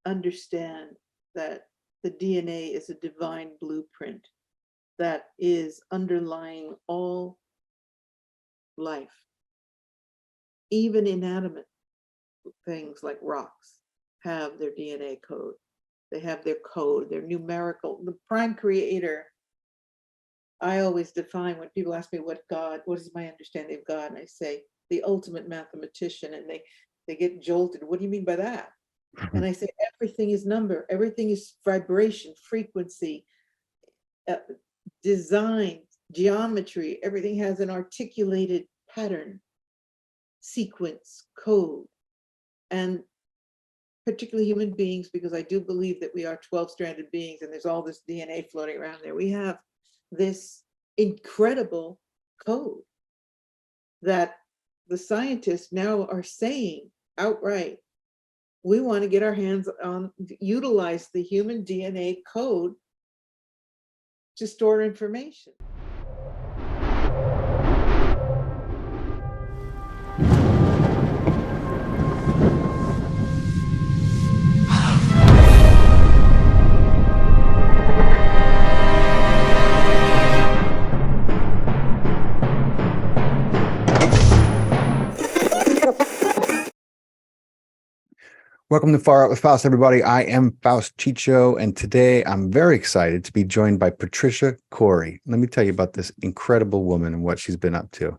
understand that the DNA is a divine blueprint that is underlying all life, even inanimate things like rocks have their DNA code. They have their code, their numerical. The prime creator, I always define when people ask me what is my understanding of God, and I say the ultimate mathematician, and they get jolted. What do you mean by that? And I say everything is number, everything is vibration, frequency, design, geometry. Everything has an articulated pattern, sequence, code, and particularly human beings, because I do believe that we are 12-stranded beings and there's all this DNA floating around there. We have this incredible code that the scientists now are saying outright, we want to get our hands on, utilize the human DNA code to store information. Welcome to Far Out with Faust, everybody. I am Faust Chicho, and today I'm very excited to be joined by Patricia Cori. Let me tell you about this incredible woman and what she's been up to.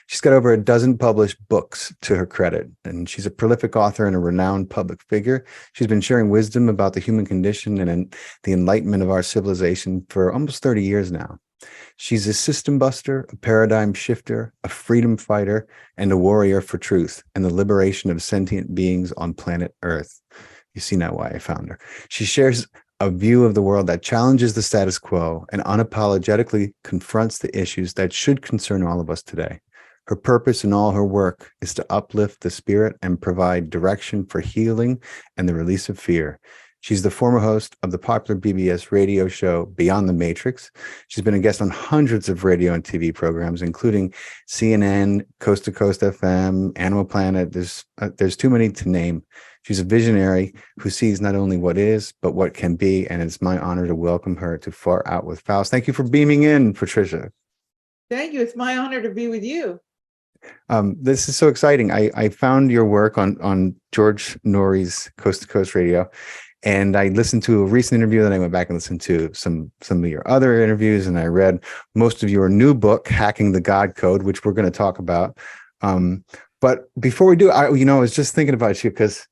She's got over a dozen published books to her credit, and she's a prolific author and a renowned public figure. She's been sharing wisdom about the human condition and the enlightenment of our civilization for almost 30 years now. She's a system buster, a paradigm shifter, a freedom fighter, and a warrior for truth and the liberation of sentient beings on planet Earth. You see now why I found her. She shares a view of the world that challenges the status quo and unapologetically confronts the issues that should concern all of us today. Her purpose in all her work is to uplift the spirit and provide direction for healing and the release of fear. She's the former host of the popular BBS radio show Beyond the Matrix. She's been a guest on hundreds of radio and TV programs, including CNN, Coast to Coast FM, Animal Planet. There's too many to name. She's a visionary who sees not only what is, but what can be, and it's my honor to welcome her to Far Out with Faust. Thank you for beaming in, Patricia. Thank you. It's my honor to be with you. This is so exciting. I found your work on George Noory's Coast to Coast Radio. And I listened to a recent interview, then I went back and listened to some of your other interviews, and I read most of your new book, Hacking the God Code, which we're going to talk about. But before we do, I was just thinking about you because,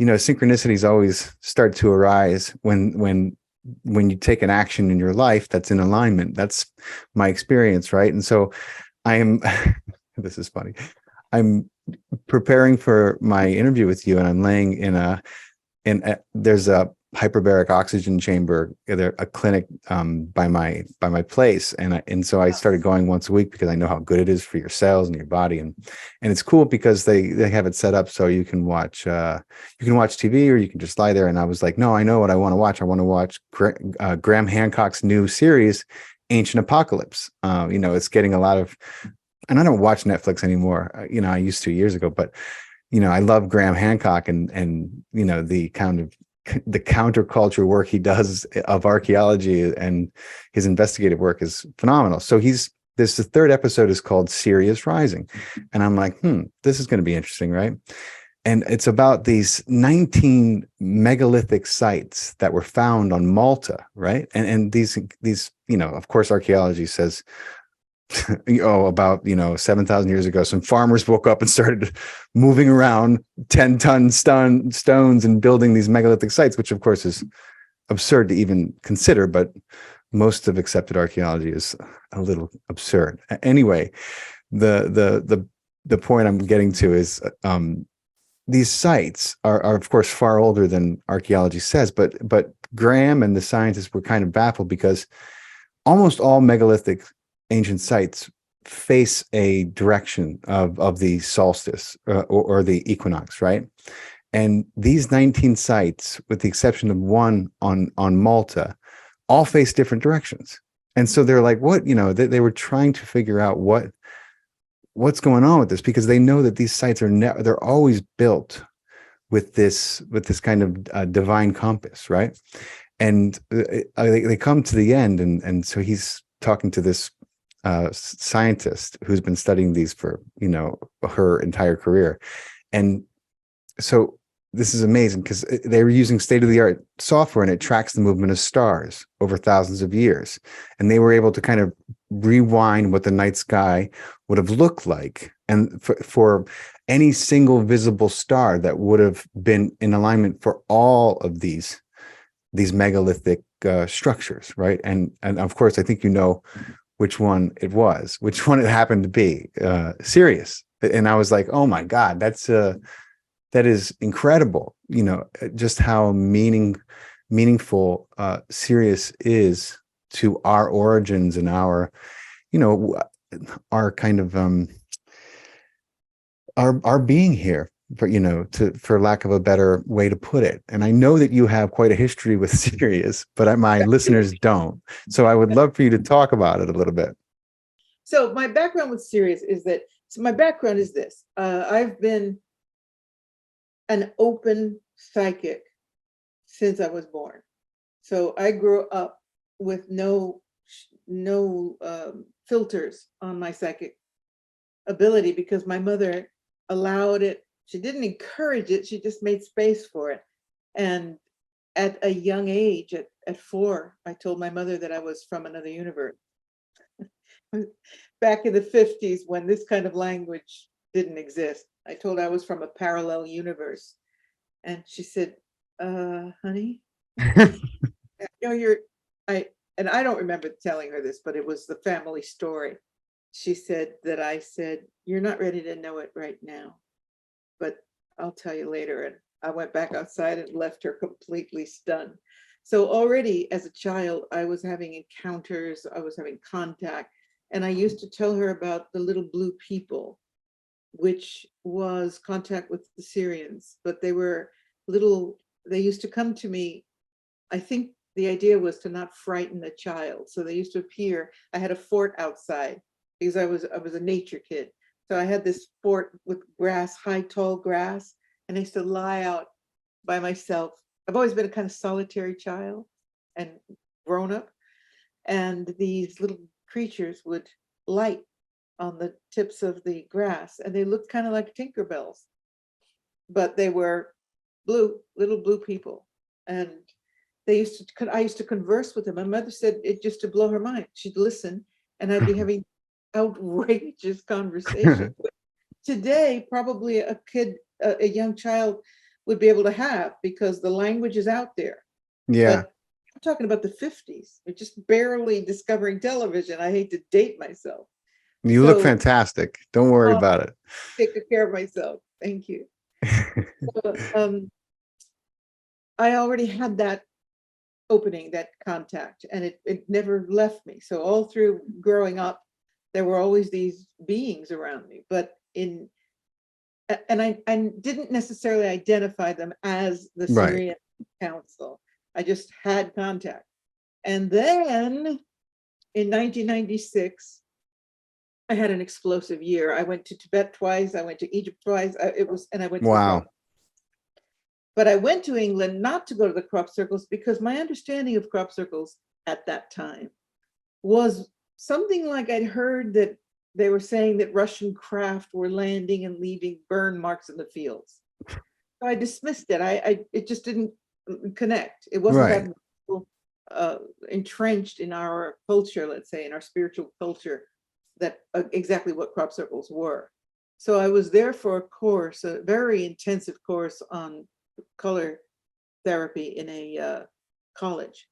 synchronicities always start to arise when you take an action in your life that's in alignment. That's my experience, right? And so this is funny. I'm preparing for my interview with you, and I'm laying in there's a hyperbaric oxygen chamber, a clinic by my place, and so I started going once a week because I know how good it is for your cells and your body, and it's cool because they have it set up so you can watch TV or you can just lie there. And I was like, no, I know what I want to watch. I want to watch Graham Hancock's new series, Ancient Apocalypse. It's getting a lot of, and I don't watch Netflix anymore. I used to years ago, but I love Graham Hancock and the kind of the counterculture work he does of archaeology, and his investigative work is phenomenal. So the third episode is called Sirius Rising. And I'm like, this is going to be interesting, right? And it's about these 19 megalithic sites that were found on Malta, right? And these, of course, archaeology says, about 7,000 years ago, some farmers woke up and started moving around 10-ton stones and building these megalithic sites, which of course is absurd to even consider, but most of accepted archaeology is a little absurd. Anyway, the point I'm getting to is these sites are of course far older than archaeology says, but Graham and the scientists were kind of baffled because almost all megalithic ancient sites face a direction of the solstice or the equinox, right? And these 19 sites, with the exception of one on Malta, all face different directions. And so they're like, what? They were trying to figure out what's going on with this, because they know that these sites they're always built with this kind of divine compass, right? And they come to the end, and so he's talking to this scientist who's been studying these for her entire career, and so this is amazing because they were using state-of-the-art software, and it tracks the movement of stars over thousands of years, and they were able to kind of rewind what the night sky would have looked like, and for any single visible star that would have been in alignment for all of these megalithic structures, right? And of course, I think which one it was, which one it happened to be, Sirius. And I was like, oh my God, that is incredible. Just how meaningful Sirius is to our origins and our kind of our being here, for lack of a better way to put it. And I know that you have quite a history with Sirius, but my listeners don't. So I would love for you to talk about it a little bit. So my background with Sirius is that, my background is this. I've been an open psychic since I was born. So I grew up with no filters on my psychic ability because my mother allowed it. She didn't encourage it. She just made space for it. And at a young age, at 4, I told my mother that I was from another universe. Back in the 50s, when this kind of language didn't exist, I told her I was from a parallel universe. And she said, honey, and I don't remember telling her this, but it was the family story. She said that I said, you're not ready to know it right now, but I'll tell you later. And I went back outside and left her completely stunned. So already as a child, I was having encounters, I was having contact, and I used to tell her about the little blue people, which was contact with the Sirians, but they were they used to come to me. I think the idea was to not frighten a child. So they used to appear. I had a fort outside because I was a nature kid. So I had this fort with grass, high, tall grass, and I used to lie out by myself. I've always been a kind of solitary child and grown up. And these little creatures would light on the tips of the grass, and they looked kind of like Tinkerbells, but they were blue, little blue people. And I used to converse with them. My mother said it just to blow her mind. She'd listen, and I'd be having outrageous conversations. Today, probably a kid, a young child would be able to have, because the language is out there. Yeah. But I'm talking about the 50s. We're just barely discovering television. I hate to date myself. You look fantastic. Don't worry about it. Take good care of myself. Thank you. So, I already had that opening, that contact, and it never left me. So all through growing up, there were always these beings around me, but I didn't necessarily identify them as the Sirian Council. I just had contact. And then in 1996, I had an explosive year. I went to Tibet twice. I went to Egypt twice. I went to wow. But I went to England not to go to the crop circles, because my understanding of crop circles at that time was something like I'd heard that they were saying that Russian craft were landing and leaving burn marks in the fields. So I dismissed it. It just didn't connect. It wasn't that entrenched in our culture, let's say, in our spiritual culture, that exactly what crop circles were. So I was there for a course, a very intensive course on color therapy in a college.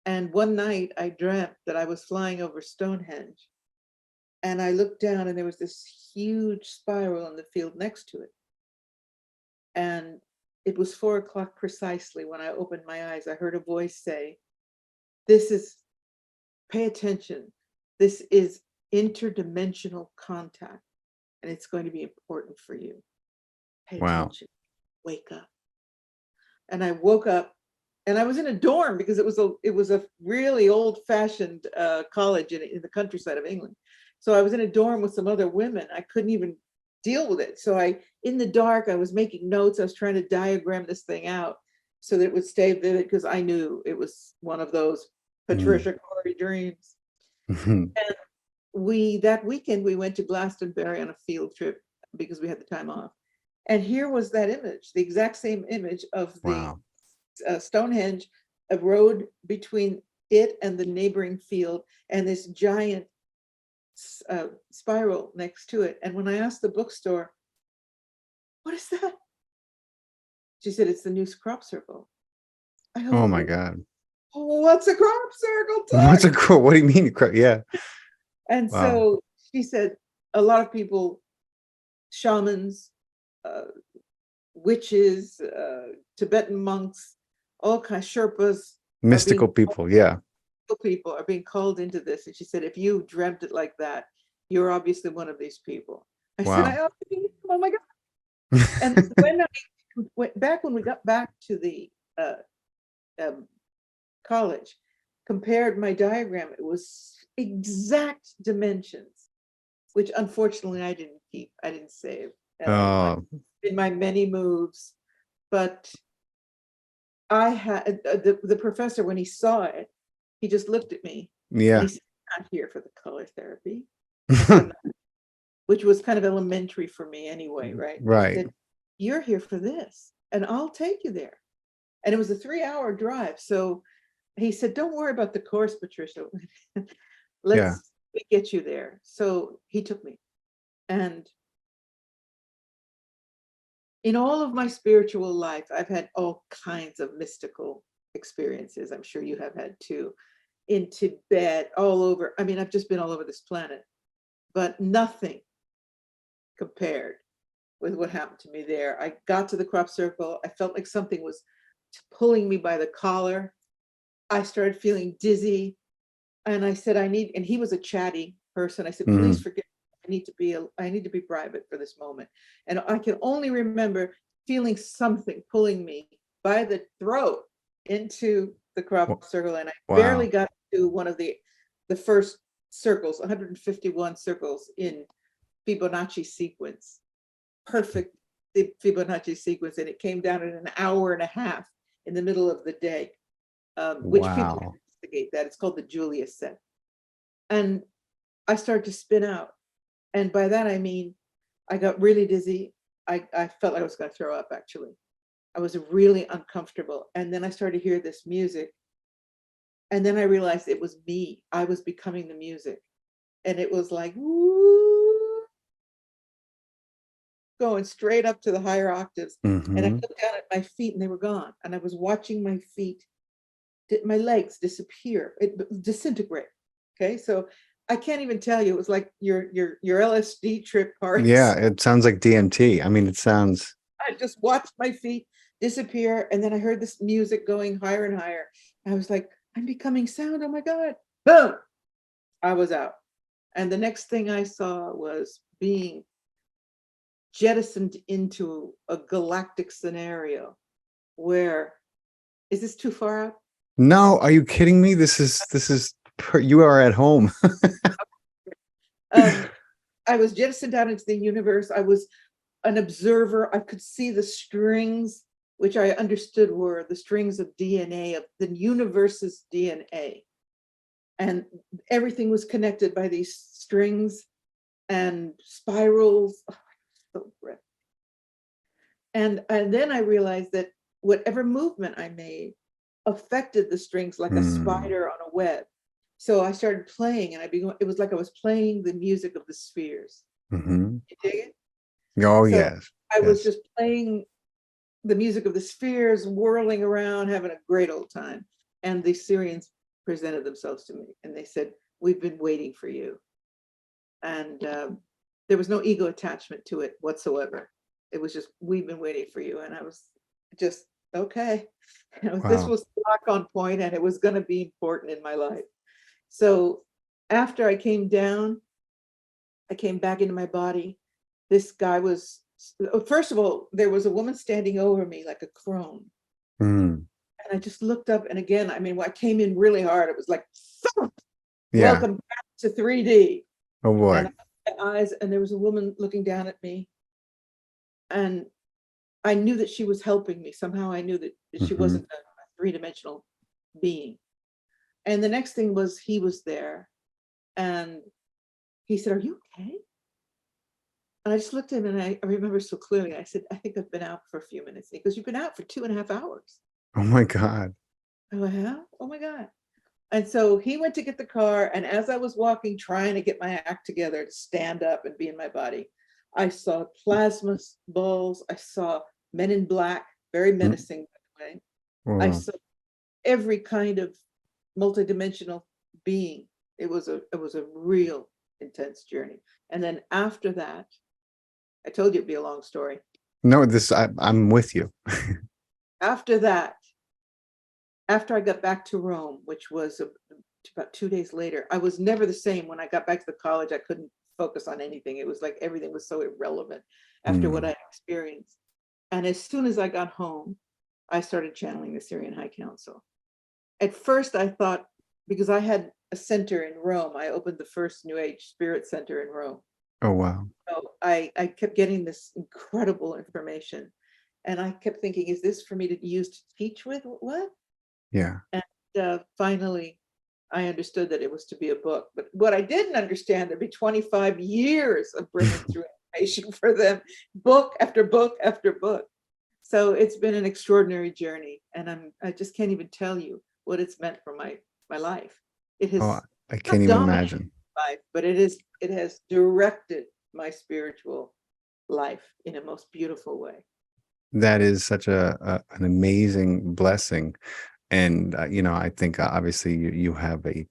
And one night I dreamt that I was flying over Stonehenge, and I looked down and there was this huge spiral in the field next to it. And it was 4 o'clock precisely when I opened my eyes. I heard a voice say, pay attention. This is interdimensional contact, and it's going to be important for you. Pay attention. Wake up. And I woke up, and I was in a dorm, because it was a really old-fashioned college in the countryside of England. So I was in a dorm with some other women. I couldn't even deal with it. So in the dark, I was making notes. I was trying to diagram this thing out so that it would stay vivid, because I knew it was one of those Patricia Cori dreams. Mhm. And that weekend we went to Glastonbury on a field trip because we had the time off. And here was that image, the exact same image of the Wow. Stonehenge, a road between it and the neighboring field, and this giant spiral next to it. And when I asked the bookstore, "What is that?" She said, "It's the new crop circle." I Oh go, my God. "What's a crop circle? What's Talk." a cool? What do you mean? Yeah. And Wow. so she said, a lot of people, shamans, uh, witches, Tibetan monks, all kinds, Sherpas, are being Mystical people. Yeah. people are being called into this. And she said, if you dreamt it like that, you're obviously one of these people. I said, Wow. oh my God. And when I went back, when we got back to the um, college, compared my diagram, it was exact dimensions, which unfortunately I didn't keep, I didn't save Oh, in my many moves. But I had the professor, when he saw it, he just looked at me and yeah. he said, "I'm not here for the color therapy." I said, "No," which was kind of elementary for me anyway, right? He Right. said, "You're here for this, and I'll take you there." And it was a 3-hour drive. So he said, "Don't worry about the course, Patricia. Yeah. Let's get you there." So he took me. And in all of my spiritual life, I've had all kinds of mystical experiences. I'm sure you have had too. In Tibet, all over. I mean, I've just been all over this planet, but nothing compared with what happened to me there. I got to the crop circle. I felt like something was pulling me by the collar. I started feeling dizzy. And I said, and he was a chatty person. I said, "Please Mhm. forgive me. I need to be private for this moment." And I can only remember feeling something pulling me by the throat into the crop circle. And I barely Wow. got to one of the first circles, 151 circles in Fibonacci sequence, perfect Fibonacci sequence. And it came down in an hour and a half in the middle of the day, which people Wow. investigate that. It's called the Julius set. And I started to spin out. And by that, I mean, I got really dizzy. I felt like I was going to throw up, actually. I was really uncomfortable. And then I started to hear this music. And then I realized it was me. I was becoming the music. And it was like, woo, going straight up to the higher octaves. And I Hmm. looked down at my feet and they were gone. And I was watching my feet, my legs disappear, disintegrate. Okay. So I can't even tell you. It was like your LSD trip Yeah. parts. It sounds like DMT. I mean, it sounds. I just watched my feet disappear. And then I heard this music going higher and higher. I was like, I'm becoming sound. Oh my God. Boom. I was out. And the next thing I saw was being jettisoned into a galactic scenario where, is this too far out? No, are you kidding me? You are at home. Um, I was jettisoned out into the universe. I was an observer. I could see the strings, which I understood were the strings of DNA, of the universe's DNA. And everything was connected by these strings and spirals. Oh, so breath. And then I realized that whatever movement I made affected the strings like a Hmm. spider on a web. So I started playing, and it was like I was playing the music of the spheres. Hmm. You dig it? Oh, So yes. I was Yes. just playing the music of the spheres, whirling around, having a great old time. And the Sirians presented themselves to me, and they said, "We've been waiting for you." And there was no ego attachment to it whatsoever. It was just, "We've been waiting for you." And I was just, okay. This Wow. was lock on point, and it was going to be important in my life. So after I came down, I came back into my body. This guy was, first of all, there was a woman standing over me like a crone. Mm. And I just looked up, and again, I mean, when I came in really hard, it was like, Yeah. welcome back to 3D. Oh And boy. my eyes, and there was a woman looking down at me, and I knew that she was helping me. Somehow I knew that she Hmm. wasn't a three-dimensional being. And the next thing was he was there, and he said, "Are you okay?" And I just looked at him, and I remember so clearly. I said, "I think I've been out for a few minutes." He goes, "You've been out for 2.5 hours." Oh my God. I went, "Huh? Oh my God." And so he went to get the car. And as I was walking, trying to get my act together to stand up and be in my body, I saw plasma balls. I saw men in black, very Mm. menacing, by the way. I Wow. saw every kind of multidimensional being. It was a real intense journey. And then after that, I told you it'd be a long story. No, I'm with you. After that, after I got back to Rome, which was about 2 days later, I was never the same. When I got back to the college, I couldn't focus on anything. It was like everything was so irrelevant after what Mm. I experienced. And as soon as I got home, I started channeling the Sirian High Council. At first, I thought, because I had a center in Rome, I opened the first New Age Spirit Center in Rome. Oh wow. So I kept getting this incredible information. And I kept thinking, is this for me to use to teach with? What? Yeah. And finally, I understood that it was to be a book. But what I didn't understand, there'd be 25 years of bringing through information for them, book after book after book. So it's been an extraordinary journey, and I just can't even tell you what it's meant for my life. It Oh, has I can't not even dominated imagine. my life, but it has directed my spiritual life in a most beautiful way. That is such an amazing blessing. And I think obviously you have a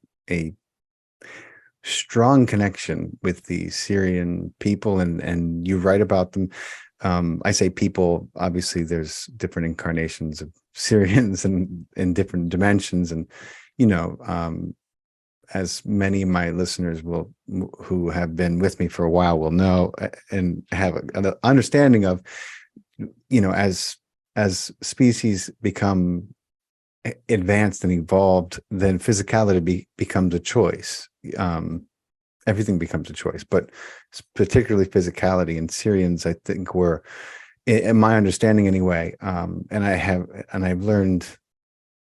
strong connection with the Syrian people, and you write about them. I say people, obviously there's different incarnations of Syrians and in different dimensions. And, you know, as many of my listeners who have been with me for a while will know, and have an understanding of, as species become advanced and evolved, then physicality becomes a choice. Everything becomes a choice, but particularly physicality. And Syrians, I think, were, in my understanding anyway, and I've learned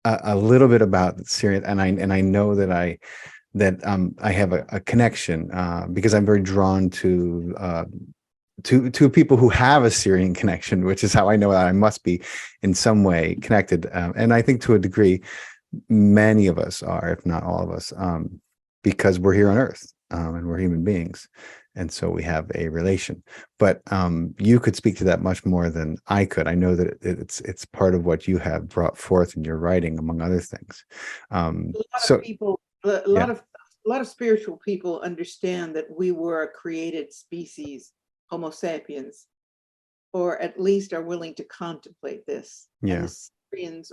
a little bit about Syrian, and I know that I have a connection, because I'm very drawn to people who have a Syrian connection, which is how I know that I must be in some way connected. And I think to a degree, many of us are, if not all of us, because we're here on Earth, and we're human beings. And so we have a relation. But you could speak to that much more than I could. I know that it's part of what you have brought forth in your writing, among other things. A lot of So people, a yeah. lot of spiritual people understand that we were a created species, Homo sapiens, or at least are willing to contemplate this. And Yeah. the Syrians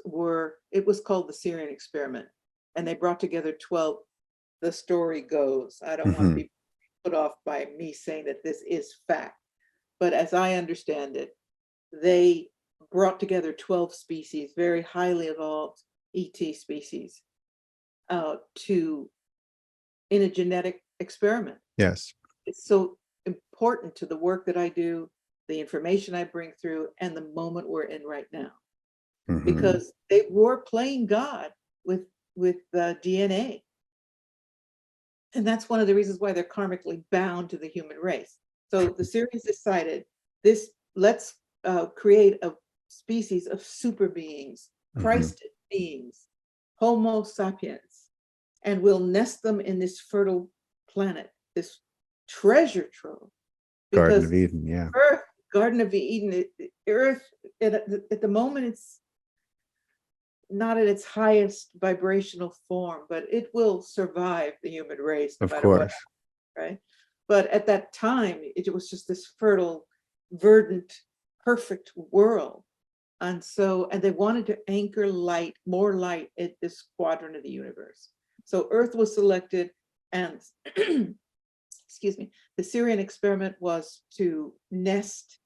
it was called the Syrian experiment. And they brought together 12, the story goes. I don't want Hmm. people put off by me saying that this is fact. But as I understand it, they brought together 12 species, very highly evolved ET species, to in a genetic experiment. Yes. It's so important to the work that I do, the information I bring through, and the moment we're in right now, Hmm. because they were playing God with the DNA, and that's one of the reasons why they're karmically bound to the human race. So the series decided this: let's create a species of super beings, Hmm. Christ beings, Homo sapiens, and we'll nest them in this fertile planet, this treasure trove, Garden because of Eden. Yeah. Earth, Garden of Eden, Earth, at the moment, it's not at its highest vibrational form, but it will survive the human race no Of matter what, course. right? But at that time, it was just this fertile, verdant, perfect world. And they wanted to anchor light, more light at this quadrant of the universe. So Earth was selected, and excuse me, the Sirian experiment was to nest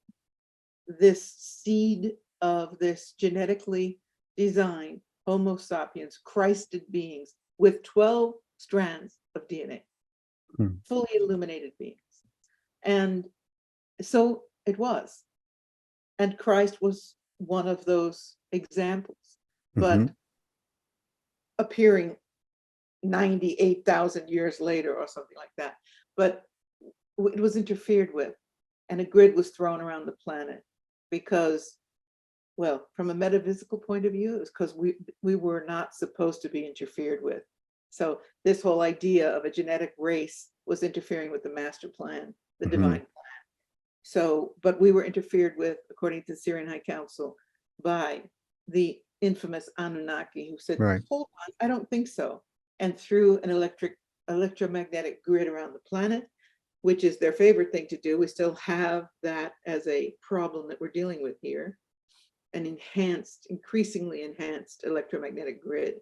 this seed of this genetically designed Homo sapiens, Christed beings with 12 strands of DNA, Hmm. fully illuminated beings. And so it was. And Christ was one of those examples, but appearing 98,000 years later or something like that. But it was interfered with, and a grid was thrown around the planet because, well, from a metaphysical point of view, it was because we were not supposed to be interfered with. So this whole idea of a genetic race was interfering with the master plan, the divine plan. So, but we were interfered with, according to the Sirian High Council, by the infamous Anunnaki, who said, Right. hold on, I don't think so. And threw an electromagnetic grid around the planet, which is their favorite thing to do. We still have that as a problem that we're dealing with here, an enhanced, increasingly enhanced electromagnetic grid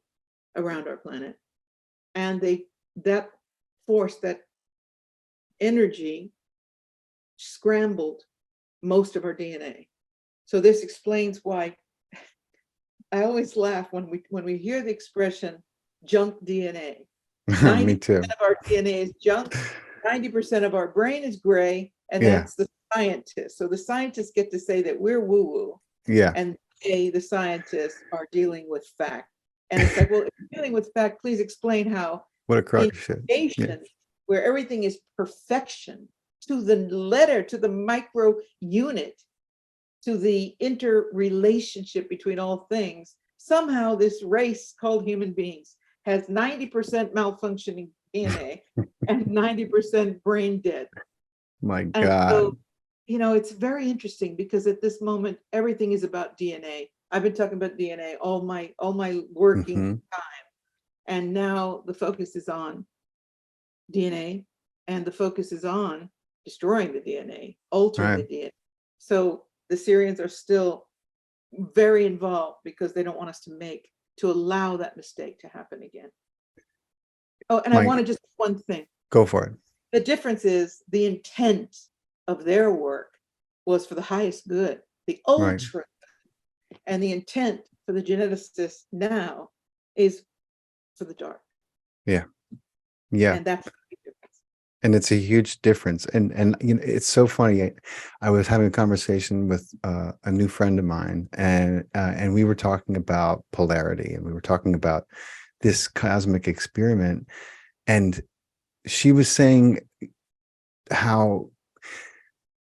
around our planet. And that force, that energy scrambled most of our DNA. So this explains why I always laugh when we hear the expression junk DNA. 90% Me too. of our DNA is junk, 90% of our brain is gray, and Yeah. that's the scientists. So the scientists get to say that we're woo-woo. Yeah. And they, the scientists, are dealing with fact. And it's like, well, if you're dealing with fact, please explain how What a crock in of shit. creation, where everything is perfection, to the letter, to the micro unit, to the interrelationship between all things, somehow this race called human beings has 90% malfunctioning DNA and 90% brain dead. My And God. so, you know, it's very interesting because at this moment, everything is about DNA. I've been talking about DNA all my working time. And now the focus is on DNA, and the focus is on destroying the DNA, altering the DNA. So the Sirians are still very involved because they don't want us to allow that mistake to happen again. Oh, and I want to just one thing. Go for it. The difference is the intent of their work was for the highest good, the ultra, and the intent for the geneticists now is for the dark. Yeah. Yeah. And that's the difference. And it's a huge difference. And you know, it's so funny. I was having a conversation with a new friend of mine, and we were talking about polarity, and we were talking about this cosmic experiment. And she was saying how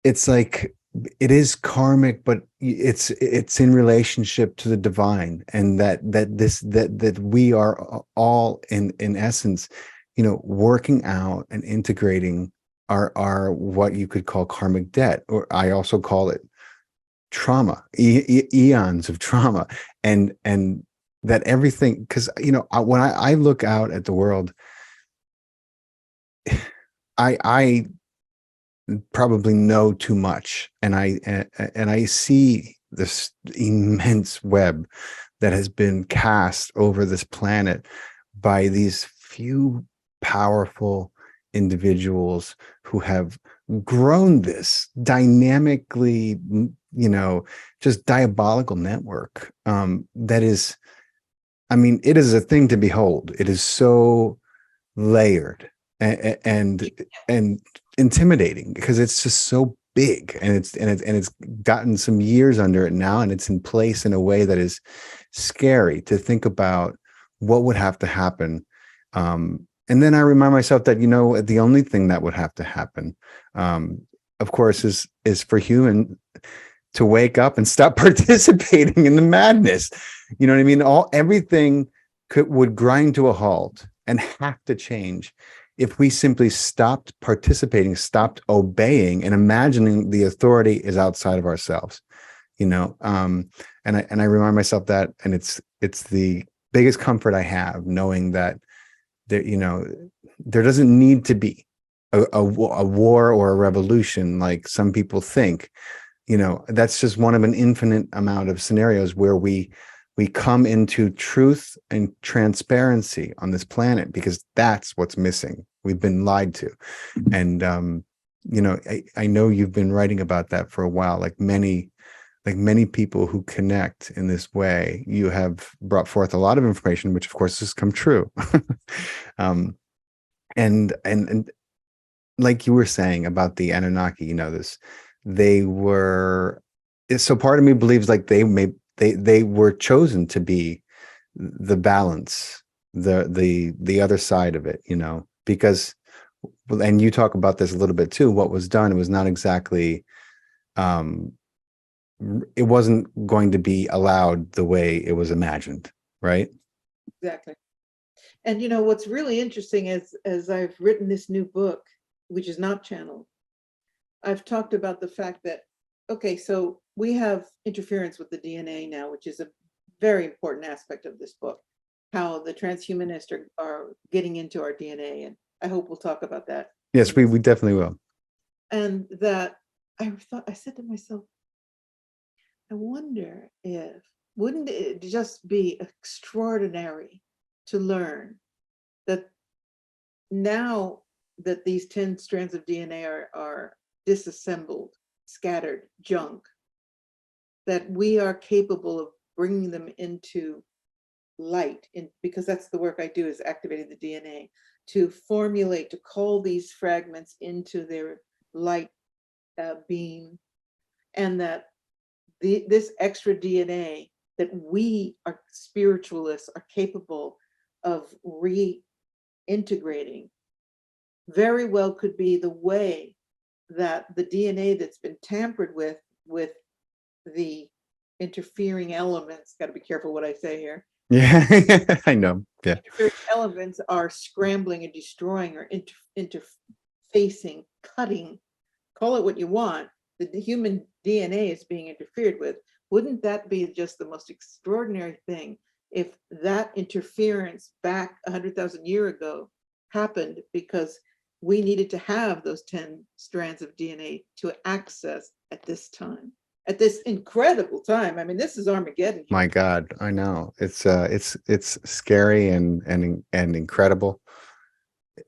it's like it is karmic, but it's in relationship to the divine, and that we are all in essence, you know, working out and integrating our what you could call karmic debt, or I also call it trauma, eons of trauma, and that everything, because you know, when I look out at the world, I probably know too much, and I see this immense web that has been cast over this planet by these few powerful individuals who have grown this dynamically, you know, just diabolical network that is, I mean, it is a thing to behold. It is so layered and intimidating because it's just so big, and it's gotten some years under it now, and it's in place in a way that is scary to think about what would have to happen. And then I remind myself that, you know, the only thing that would have to happen, of course, is for human to wake up and stop participating in the madness. You know what I mean? Everything would grind to a halt and have to change if we simply stopped participating, stopped obeying, and imagining the authority is outside of ourselves. You know, and I remind myself that, and it's the biggest comfort I have, knowing that there, you know, there doesn't need to be a war or a revolution like some people think. You know, that's just one of an infinite amount of scenarios where we come into truth and transparency on this planet, because that's what's missing. We've been lied to. And you know, I know you've been writing about that for a while, like many people who connect in this way. You have brought forth a lot of information, which of course has come true. And like you were saying about the Anunnaki, they were, so part of me believes like they were chosen to be the balance, the other side of it, because, and you talk about this a little bit too, what was done, it was not exactly, um, it wasn't going to be allowed the way it was imagined, right? Exactly. And what's really interesting is, as I've written this new book, which is not channeled, I've talked about the fact that, okay, so we have interference with the DNA now, which is a very important aspect of this book, how the transhumanists are getting into our DNA. And I hope we'll talk about that. Yes, we definitely will. And that I said to myself, I wonder if, wouldn't it just be extraordinary to learn that now that these 10 strands of DNA are disassembled, scattered, junk, that we are capable of bringing them into light, because that's the work I do, is activating the DNA to formulate, to call these fragments into their light beam, and that this extra DNA that we are spiritualists are capable of reintegrating very well could be the way that the DNA that's been tampered with the interfering elements, got to be careful what I say here. Yeah, I know. Yeah. Interfering elements are scrambling and destroying, or interfacing, cutting, call it what you want. The human DNA is being interfered with. Wouldn't that be just the most extraordinary thing if that interference back 100,000 years ago happened because we needed to have those 10 strands of DNA to access at this time, at this incredible time? I mean, this is Armageddon here. My God, I know. It's scary and incredible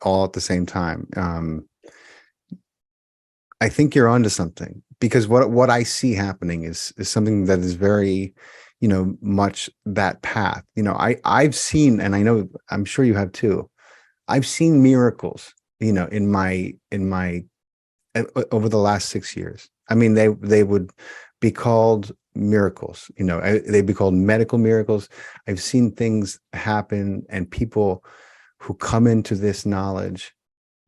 all at the same time. I think you're onto something, because what I see happening is something that is very, much that path. I've seen, and I know, I'm sure you have too. I've seen miracles, in my over the last 6 years. I mean, they would be called miracles, they'd be called medical miracles. I've seen things happen, and people who come into this knowledge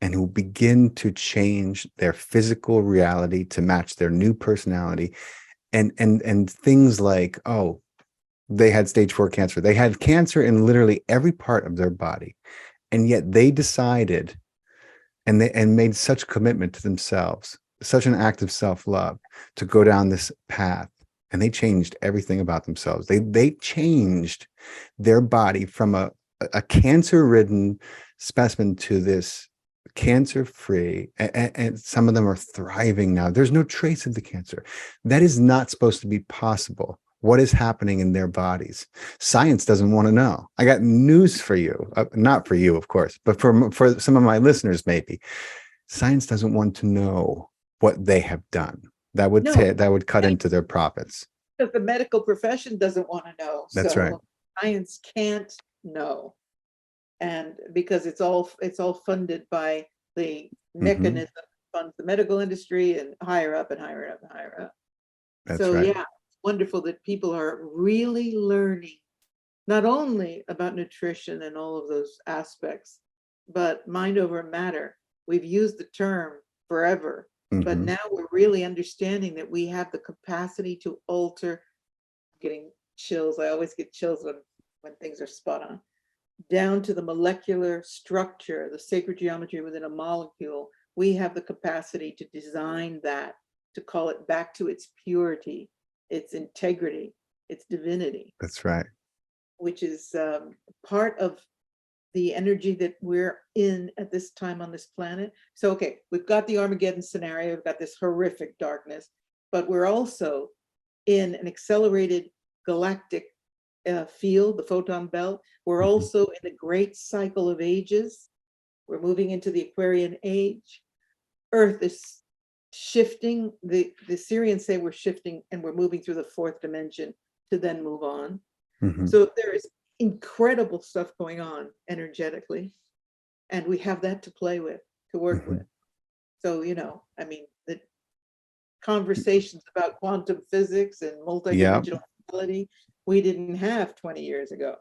and who begin to change their physical reality to match their new personality, and things like, oh, they had stage 4 cancer. They had cancer in literally every part of their body, and yet they decided, and made such commitment to themselves, such an act of self-love, to go down this path, and they changed everything about themselves. They changed their body from a cancer-ridden specimen to this cancer-free, and some of them are thriving now. There's no trace of the cancer. That is not supposed to be possible. What is happening in their bodies? Science doesn't want to know. I got news for you. Not for you, of course, but for some of my listeners, maybe. Science doesn't want to know what they have done. That would cut into their profits. Because the medical profession doesn't want to know. That's right. Science can't know. And because it's all funded by the mechanism that funds the medical industry, and higher up and higher up and higher up. That's so right. Yeah, it's wonderful that people are really learning not only about nutrition and all of those aspects, but mind over matter. We've used the term forever, but now we're really understanding that we have the capacity to alter. Getting chills. I always get chills when things are spot on. Down to the molecular structure, the sacred geometry within a molecule, we have the capacity to design that, to call it back to its purity, its integrity, its divinity. That's right. Which is part of the energy that we're in at this time on this planet. So, okay, we've got the Armageddon scenario, we've got this horrific darkness, but we're also in an accelerated galactic field, the photon belt. We're also in the great cycle of ages. We're moving into the Aquarian age. Earth is shifting. The Sirians say we're shifting and we're moving through the 4th dimension to then move on. So there is incredible stuff going on energetically, and we have that to play with, to work with. So, I mean, the conversations about quantum physics and Yeah, multidimensional reality, we didn't have 20 years ago.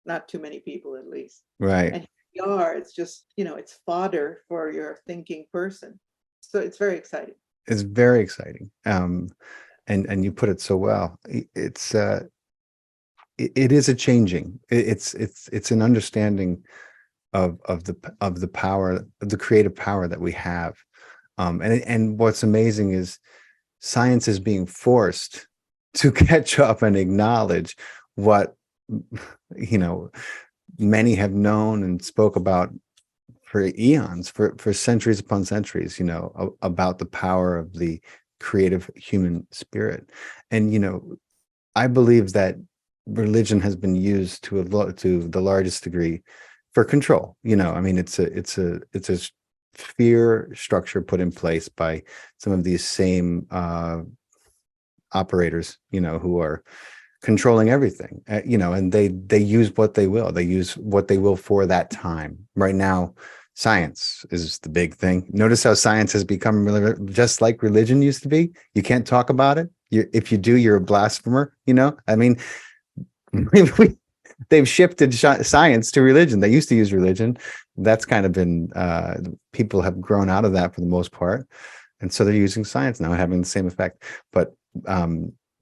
Not too many people, at least. right. And here we are. It's just, it's fodder for your thinking person. So it's very exciting. It's very exciting. And you put it so well. It's it is a changing. It's an understanding of the power, of the creative power that we have. And what's amazing is science is being forced to catch up and acknowledge what many have known and spoke about for eons, for centuries upon centuries, about the power of the creative human spirit. And I believe that religion has been used to the largest degree for control. I mean, it's a fear structure put in place by some of these same operators, who are controlling everything. And they use what they will. They use what they will for that time. Right now, science is the big thing. Notice how science has become just like religion used to be. You can't talk about it. If you do, you're a blasphemer. I mean, they've shifted science to religion. They used to use religion. That's kind of been people have grown out of that for the most part, and so they're using science now, having the same effect. But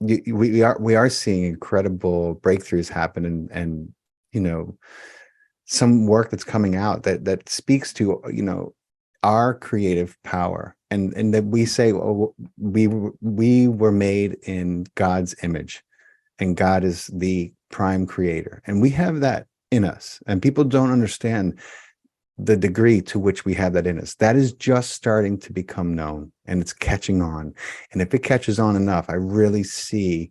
we are seeing incredible breakthroughs happen, and some work that's coming out that speaks to our creative power, and that we say, well, we were made in God's image, and God is the prime creator, and we have that in us, and people don't understand the degree to which we have that in us. That is just starting to become known, and it's catching on. And if it catches on enough, I really see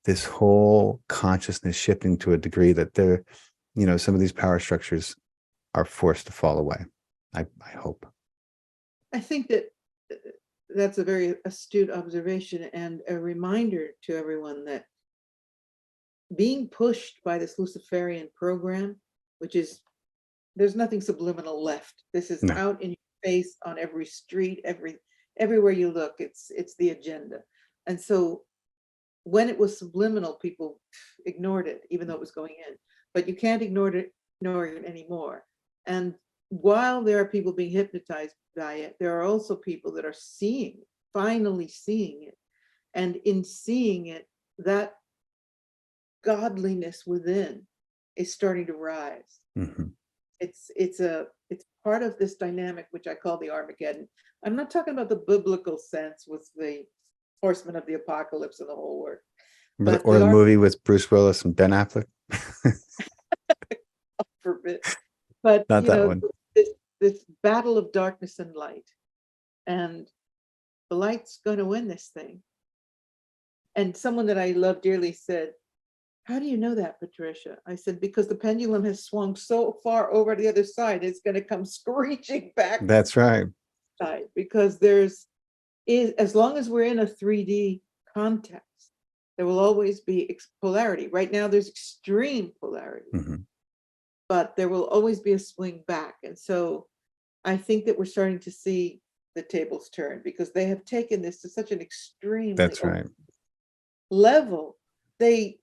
this whole consciousness shifting to a degree that some of these power structures are forced to fall away. I hope. I think that that's a very astute observation and a reminder to everyone that being pushed by this Luciferian program, which is, there's nothing subliminal left. This is No. out in your face on every street, everywhere you look. It's the agenda. And so when it was subliminal, people ignored it, even though it was going in. But you can't ignore it anymore. And while there are people being hypnotized by it, there are also people that are finally seeing it. And in seeing it, that godliness within is starting to rise. Mm-hmm. It's part of this dynamic, which I call the Armageddon. I'm not talking about the biblical sense with the horsemen of the apocalypse and the whole work. Or the movie with Bruce Willis and Ben Affleck. Forbid. But not that one. This battle of darkness and light, and the light's going to win this thing. And someone that I love dearly said, "How do you know that, Patricia?" I said, "Because the pendulum has swung so far over to the other side, it's going to come screeching back." That's right. Because as long as we're in a 3D context, there will always be polarity. Right now, there's extreme polarity, Mm-hmm. but there will always be a swing back. And so I think that we're starting to see the tables turn, because they have taken this to such an extreme level. They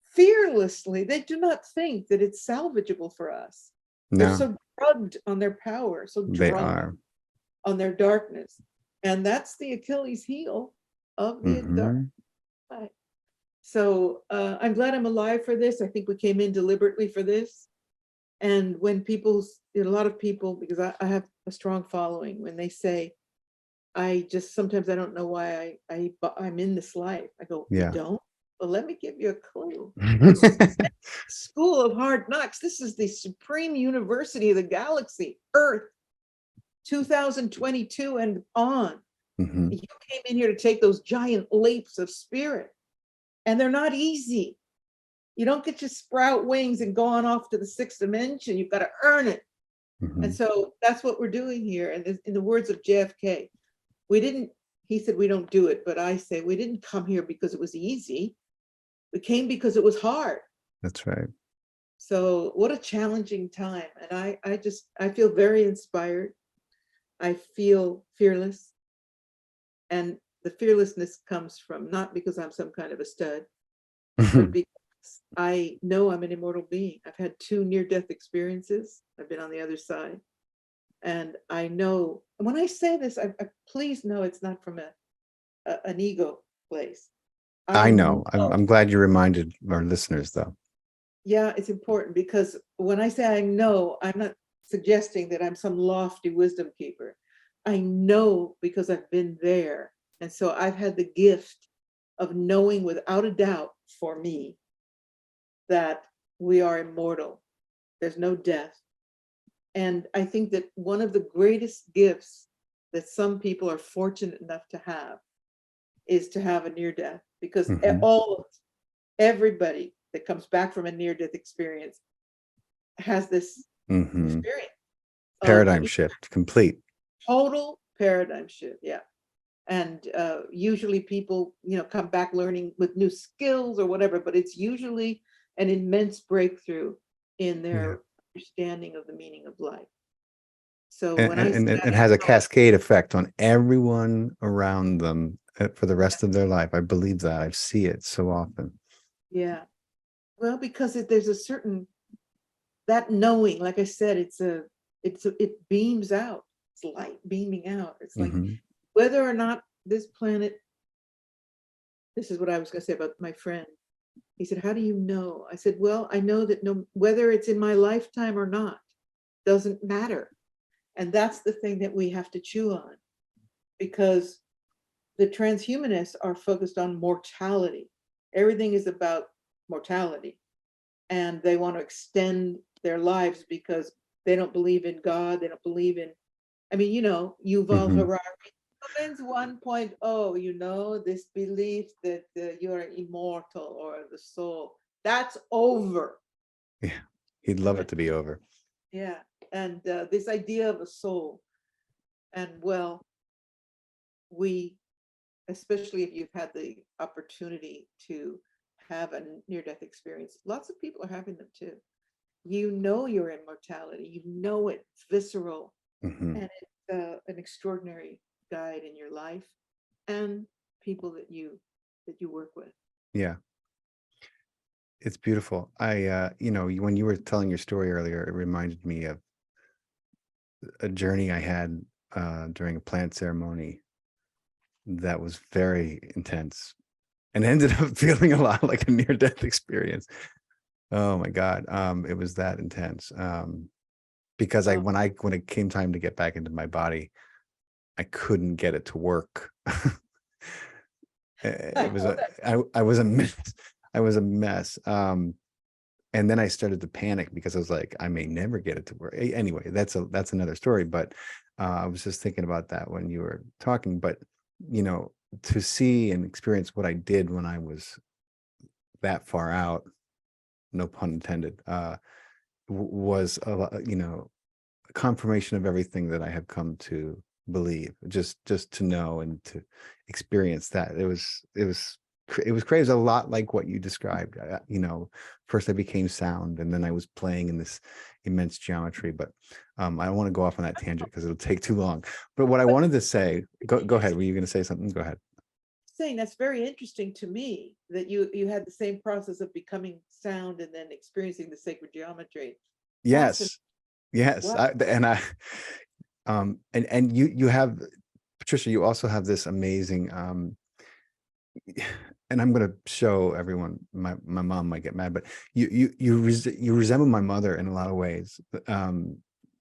fearlessly, they do not think that it's salvageable for us. No. They're so drugged on their power, so drugged on their darkness. And that's the Achilles heel of the dark side. So I'm glad I'm alive for this. I think we came in deliberately for this. And when a lot of people, because I have a strong following, when they say, sometimes I don't know why I'm in this life. I go, yeah. You don't? Well, let me give you a clue. School of Hard Knocks. This is the supreme university of the galaxy, Earth, 2022 and on. Mm-hmm. You came in here to take those giant leaps of spirit, and they're not easy. You don't get to sprout wings and go on off to the sixth dimension. You've got to earn it. Mm-hmm. And so that's what we're doing here. And in the words of JFK, he said, we don't do it, but I say, we didn't come here because it was easy. We came because it was hard. That's right. So what a challenging time. And I feel very inspired. I feel fearless. And the fearlessness comes from not because I'm some kind of a stud, but because I know I'm an immortal being. I've had 2 near-death experiences. I've been on the other side. And I know, when I say this, please know it's not from an ego place. I I know. know. I'm glad you reminded our listeners, though. Yeah, it's important because when I say I know, I'm not suggesting that I'm some lofty wisdom keeper. I know because I've been there. And so I've had the gift of knowing without a doubt for me that we are immortal. There's no death. And I think that one of the greatest gifts that some people are fortunate enough to have is to have a near death, because Mhm. everybody that comes back from a near death experience has this Mhm. experience of Paradigm shift, complete. total paradigm shift. Yeah. And usually people, come back learning with new skills or whatever, but it's usually an immense breakthrough in Yeah. their understanding of the meaning of life. So And, when I and, say and I it has a know, cascade effect on everyone around them for the rest of their life. I believe that. I see it so often. yeah, well, because there's a certain, that knowing, like I said, it beams out. It's light beaming out. It's like Hmm. whether or not this planet, this is what I was going to say about my friend. He said, how do you know? I said, well, I know that no, whether it's in my lifetime or not, doesn't matter. And that's the thing that we have to chew on, because the transhumanists are focused on mortality. Everything is about mortality. And they want to extend their lives because they don't believe in God. They don't believe in, I mean, Yuval Hmm. Harari, Humans 1.0, this belief that you're immortal or the soul, that's over. Yeah. He'd love it to be over. Yeah. And this idea of a soul, and well, we, especially if you've had the opportunity to have a near-death experience, lots of people are having them too. Your immortality, it's visceral, Hmm. and it's an extraordinary guide in your life and people that you work with. Yeah. It's beautiful. When you were telling your story earlier, it reminded me of a journey I had during a plant ceremony that was very intense and ended up feeling a lot like a near-death experience. Oh my God. It was that intense. Because Oh, when it came time to get back into my body, I couldn't get it to work. I It was know a that. I was a mess. I was a mess. And then I started to panic because I was like, I may never get it to work. Anyway, that's another story. But I was just thinking about that when you were talking. But you know, to see and experience what I did when I was that far out, no pun intended, was a confirmation of everything that I have come to believe. Just to know and to experience that. It was crazy. A lot like what you described. First I became sound, and then I was playing in this immense geometry. But I don't want to go off on that tangent because it'll take too long. But what I But wanted to say, go you're ahead. Were you going to say something? Go ahead. saying that's very interesting to me, that you had the same process of becoming sound and then experiencing the sacred geometry. Fascinating. Yes, yes. Wow. And you have, Patricia. You also have this amazing and I'm going to show everyone. My mom might get mad, but you resemble my mother in a lot of ways.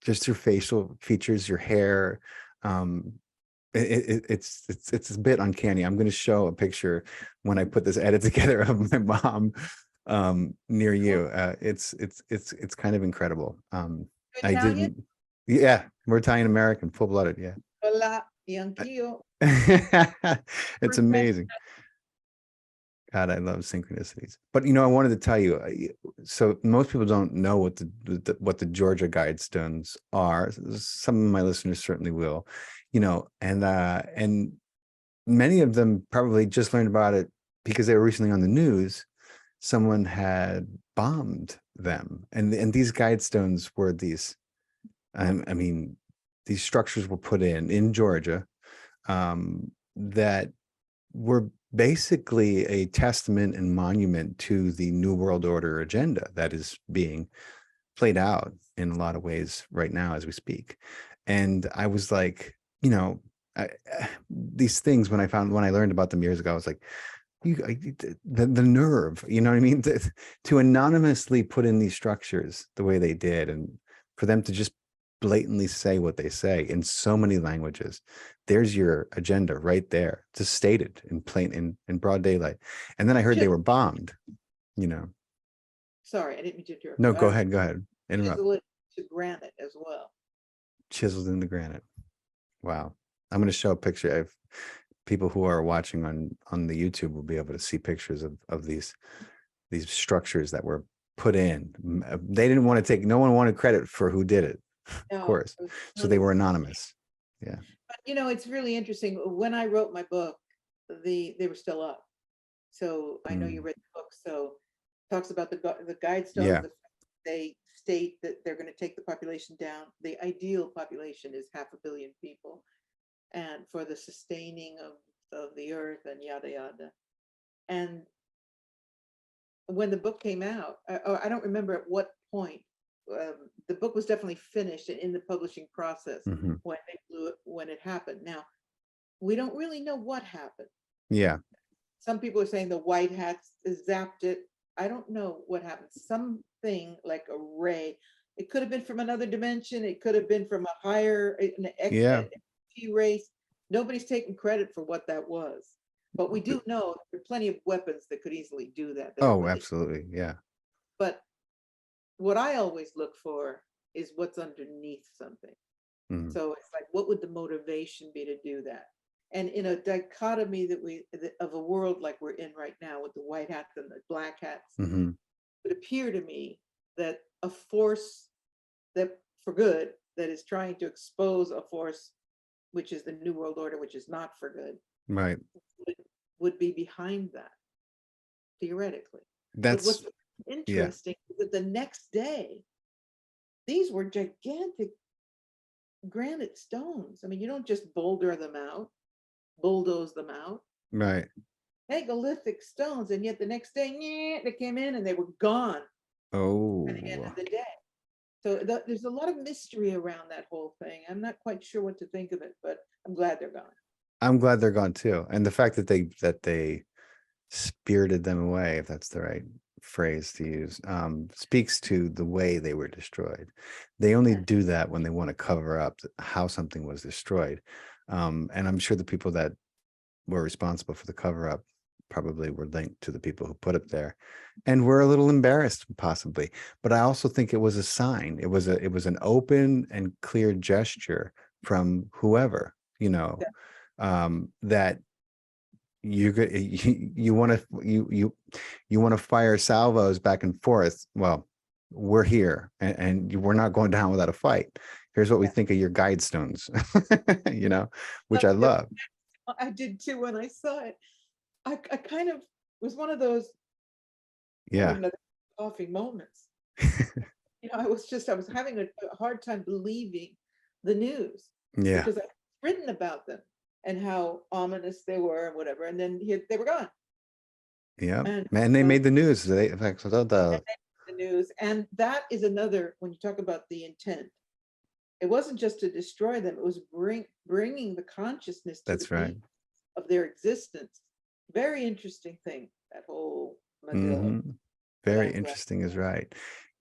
Just your facial features, your hair. Um, it's a bit uncanny. I'm going to show a picture when I put this edit together of my mom near you. It's kind of incredible. I Italian? didn't. Yeah, we're Italian American, full blooded. Yeah, Hola, anch'io. it's amazing. God, I love synchronicities. But I wanted to tell you. So most people don't know what the Georgia Guidestones are. Some of my listeners certainly will, and many of them probably just learned about it because they were recently on the news. Someone had bombed them, and these Guidestones were these. I mean, these structures were put in Georgia, that were basically a testament and monument to the New World Order agenda that is being played out in a lot of ways right now as we speak. And I was like, you know, these things, when I learned about them years ago, I was like, the nerve, you know what I mean, to anonymously put in these structures the way they did, and for them to just blatantly say what they say in so many languages. There's your agenda right there, just stated in plain, in broad daylight. And then I heard they were bombed, you know. Sorry, I didn't mean to interrupt. No, go ahead, interrupt. Chisel it to granite as well. Chiseled in the granite. Wow. I'm going to show a picture. Of people who are watching on the YouTube will be able to see pictures of these structures that were put in. They didn't want to take, no one wanted credit for who did it, of course. So they were anonymous. Yeah. But you know, it's really interesting. When I wrote my book, they were still up. So I know you read the book. So it talks about the Guidestones. Yeah. They state that they're going to take the population down. The ideal population is 500 million people, and for the sustaining of the earth and yada yada. And when the book came out, I don't remember at what point. The book was definitely finished and in the publishing process when it happened. Now, we don't really know what happened. Yeah. Some people are saying the white hats zapped it. I don't know what happened. Something like a ray. It could have been from another dimension. It could have been from a higher race. Nobody's taking credit for what that was. But we do know there are plenty of weapons that could easily do that. Oh, absolutely. Yeah. But what I always look for is what's underneath something. So it's like, what would the motivation be to do that? And in a dichotomy of a world like we're in right now with the white hats and the black hats, it would appear to me that a force that for good, that is trying to expose a force, which is the New World Order, which is not for good, right, would be behind that, theoretically. That's but what's interesting is that the next day, these were gigantic granite stones. I mean, you don't just bulldoze them out. Right. Megalithic stones, and yet the next day, they came in and they were gone. Oh. At the end of the day. So there's a lot of mystery around that whole thing. I'm not quite sure what to think of it, but I'm glad they're gone. I'm glad they're gone too. And the fact that they spirited them away, if that's the right phrase to use, speaks to the way they were destroyed. They only do that when they want to cover up how something was destroyed. And I'm sure the people that were responsible for the cover up probably were linked to the people who put it there, and we're a little embarrassed possibly. But I also think it was a sign. It was an open and clear gesture from whoever, you know, that you want to fire salvos back and forth. Well, we're here, and we're not going down without a fight. Here's what we think of your Guidestones, you know, which I love. I did too when I saw it. I kind of was one of those coughing moments. You know, I was having a hard time believing the news. Yeah. Because I'd written about them and how ominous they were and whatever, and then they were gone. Yeah, and they made the news. The news, and that is another, when you talk about the intent, it wasn't just to destroy them, it was bringing the consciousness to that's right of their existence. Very interesting thing, that whole Manila. Very interesting is right.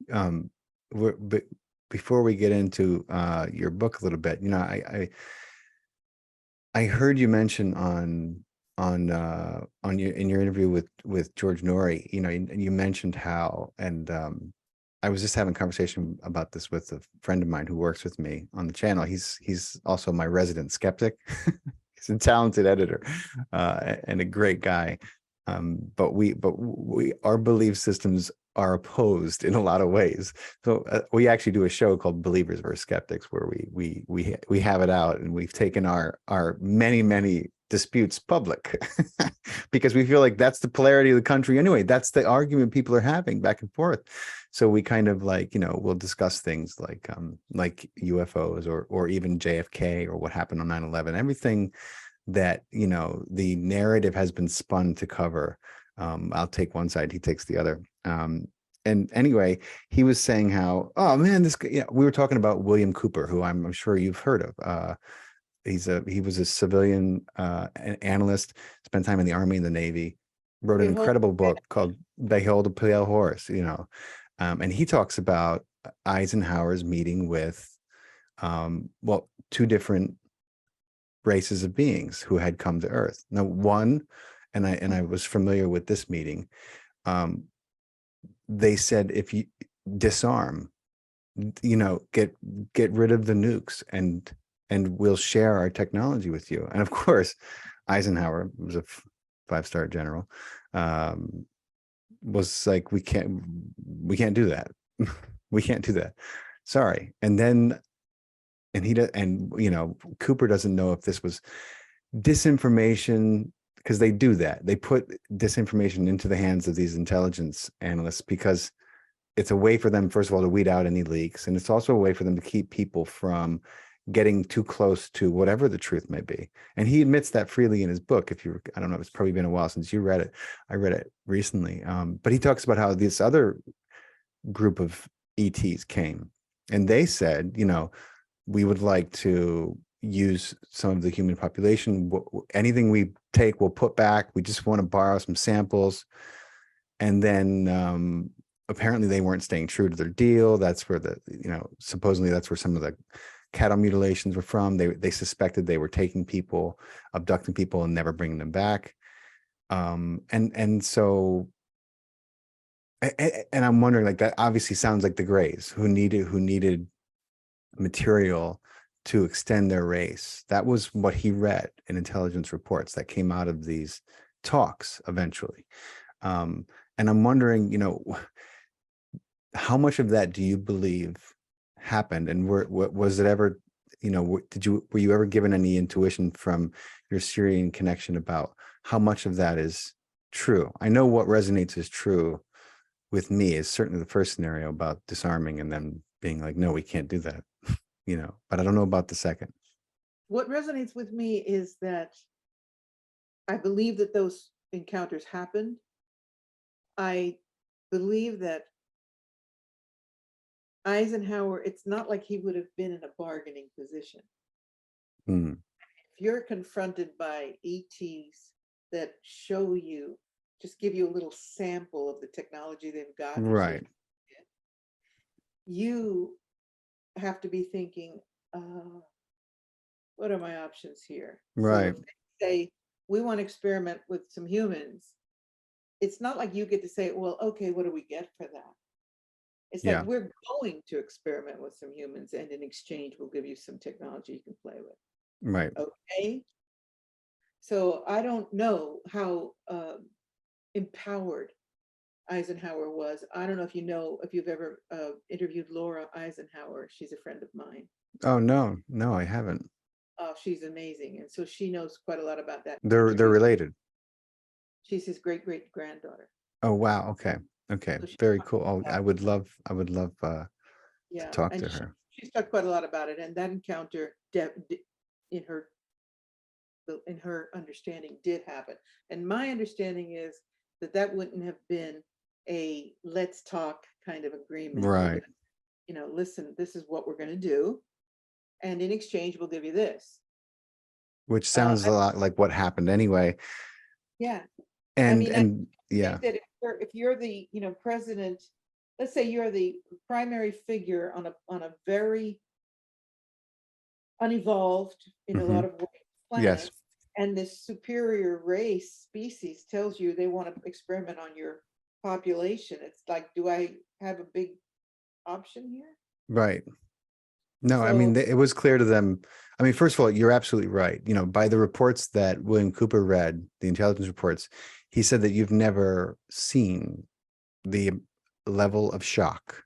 But before we get into your book a little bit, you know, I heard you mention in your interview with George Noory, you know, and you mentioned how, and I was just having a conversation about this with a friend of mine who works with me on the channel. He's also my resident skeptic. He's a talented editor and a great guy. But our belief systems are opposed in a lot of ways. So we actually do a show called Believers versus Skeptics, where we have it out, and we've taken our many disputes public because we feel like that's the polarity of the country anyway. That's the argument people are having back and forth. So we kind of like, we'll discuss things like UFOs or even JFK or what happened on 9/11, everything that, the narrative has been spun to cover. I'll take one side, he takes the other. And anyway, he was saying how, oh man, we were talking about William Cooper, who I'm sure you've heard of. He was a civilian analyst, spent time in the Army and the Navy, wrote an incredible book called Behold a Pale Horse, and he talks about Eisenhower's meeting with, two different races of beings who had come to Earth. Now, one, and I was familiar with this meeting, they said, if you disarm, get rid of the nukes and we'll share our technology with you. And of course, Eisenhower was a 5-star general, was like, we can't do that. We can't do that. Sorry. And then, Cooper doesn't know if this was disinformation, because they do that. They put disinformation into the hands of these intelligence analysts because it's a way for them, first of all, to weed out any leaks. And it's also a way for them to keep people from getting too close to whatever the truth may be. And he admits that freely in his book. I don't know, it's probably been a while since you read it. I read it recently. But he talks about how this other group of ETs came and they said, we would like to use some of the human population. Anything we take, we'll put back. We just want to borrow some samples. And then apparently they weren't staying true to their deal. That's where supposedly that's where some of the cattle mutilations were from. They suspected they were taking people, abducting people and never bringing them back. And so, and I'm wondering, like, that obviously sounds like the Greys who needed material to extend their race. That was what he read in intelligence reports that came out of these talks eventually. And I'm wondering, how much of that do you believe happened? And was it ever, were you ever given any intuition from your Sirian connection about how much of that is true? I know what resonates as true with me is certainly the first scenario about disarming and then being like, no, we can't do that, but I don't know about the second. What resonates with me is that I believe that those encounters happened. I believe that Eisenhower, it's not like he would have been in a bargaining position. Hmm. If you're confronted by ETs that show you, just give you a little sample of the technology they've got, Right. You have to be thinking, what are my options here? Right. So if they say, we want to experiment with some humans, it's not like you get to say, well, okay, what do we get for that? It's like, we're going to experiment with some humans, and in exchange, we'll give you some technology you can play with. Right. Okay. So I don't know how empowered Eisenhower was. I don't know if you've ever interviewed Laura Eisenhower. She's a friend of mine. Oh, no, I haven't. Oh, she's amazing. And so she knows quite a lot about that. They're related. She's his great granddaughter. Oh, wow. Okay. So very cool. Oh, I would love to talk to her. She's talked quite a lot about it. And that encounter in her understanding did happen. And my understanding is that wouldn't have been a let's talk kind of agreement. Right. Listen, this is what we're going to do. And in exchange, we'll give you this. Which sounds a lot like what happened anyway. Yeah. And I think that if you're the president, let's say you're the primary figure on a very unevolved in a lot of ways planet, yes, and this superior race species tells you they want to experiment on your population, it's like, do I have a big option here? Right. No, I mean, it was clear to them. I mean, first of all, you're absolutely right. By the reports that William Cooper read, the intelligence reports, he said that you've never seen the level of shock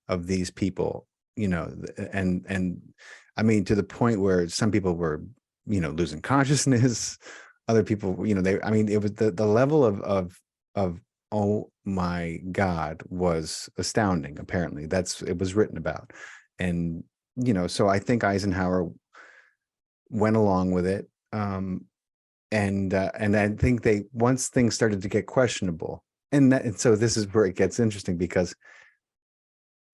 of these people, and I mean, to the point where some people were, losing consciousness, other people, I mean, it was the level of oh my God was astounding. Apparently, it was written about, and so I think Eisenhower went along with it, and I think once things started to get questionable, and so this is where it gets interesting because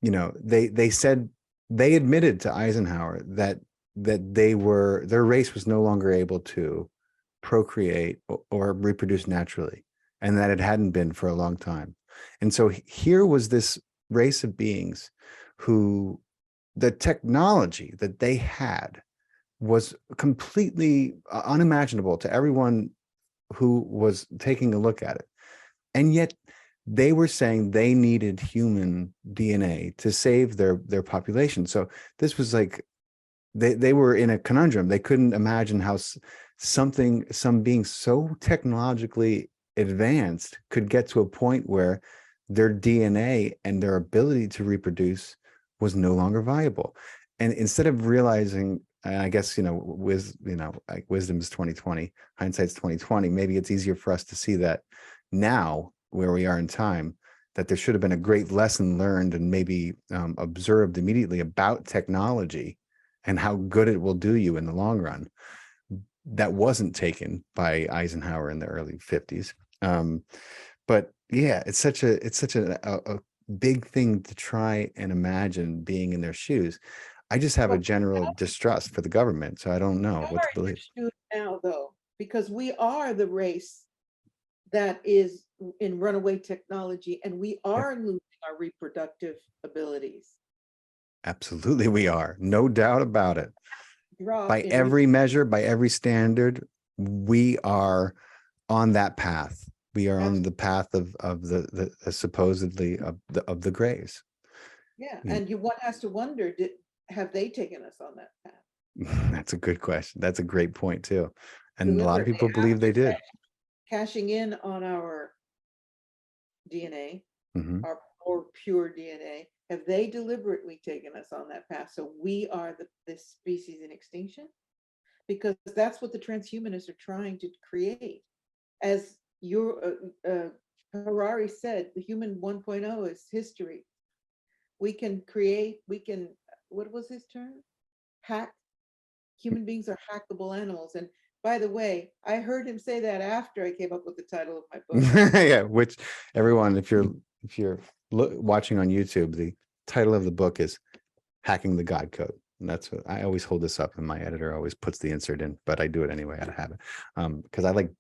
they said, they admitted to Eisenhower that their race was no longer able to procreate or reproduce naturally, and that it hadn't been for a long time. And so here was this race of beings who the technology that they had was completely unimaginable to everyone who was taking a look at it. And yet they were saying they needed human DNA to save their population. So this was like, they were in a conundrum. They couldn't imagine how some being so technologically advanced could get to a point where their DNA and their ability to reproduce was no longer viable. And instead of realizing, and I guess like wisdom is 2020, hindsight's 2020. Maybe it's easier for us to see that now, where we are in time, that there should have been a great lesson learned and maybe observed immediately about technology and how good it will do you in the long run. That wasn't taken by Eisenhower in the early 50s. But yeah, it's such a big thing to try and imagine being in their shoes. I just have a general distrust for the government, so I don't know what to believe now, though, because we are the race that is in runaway technology, and we are losing our reproductive abilities. Absolutely, we are. No doubt about it. By every measure, by every standard, we are on that path. We are on the path of the supposedly of the grays. Yeah, and one has to wonder, have they taken us on that path? That's a good question. That's a great point too. And a lot of people believe they did. Cashing in on our DNA, our more pure DNA, have they deliberately taken us on that path? So we are this species in extinction? Because that's what the transhumanists are trying to create. As your Harari said, the human 1.0 is history. We can create, what was his term? Hack. Human beings are hackable animals. And by the way, I heard him say that after I came up with the title of my book. Yeah, which everyone, if you're watching on YouTube, the title of the book is Hacking the God Code. And that's what I always hold this up, and my editor always puts the insert in, but I do it anyway out of habit, because I like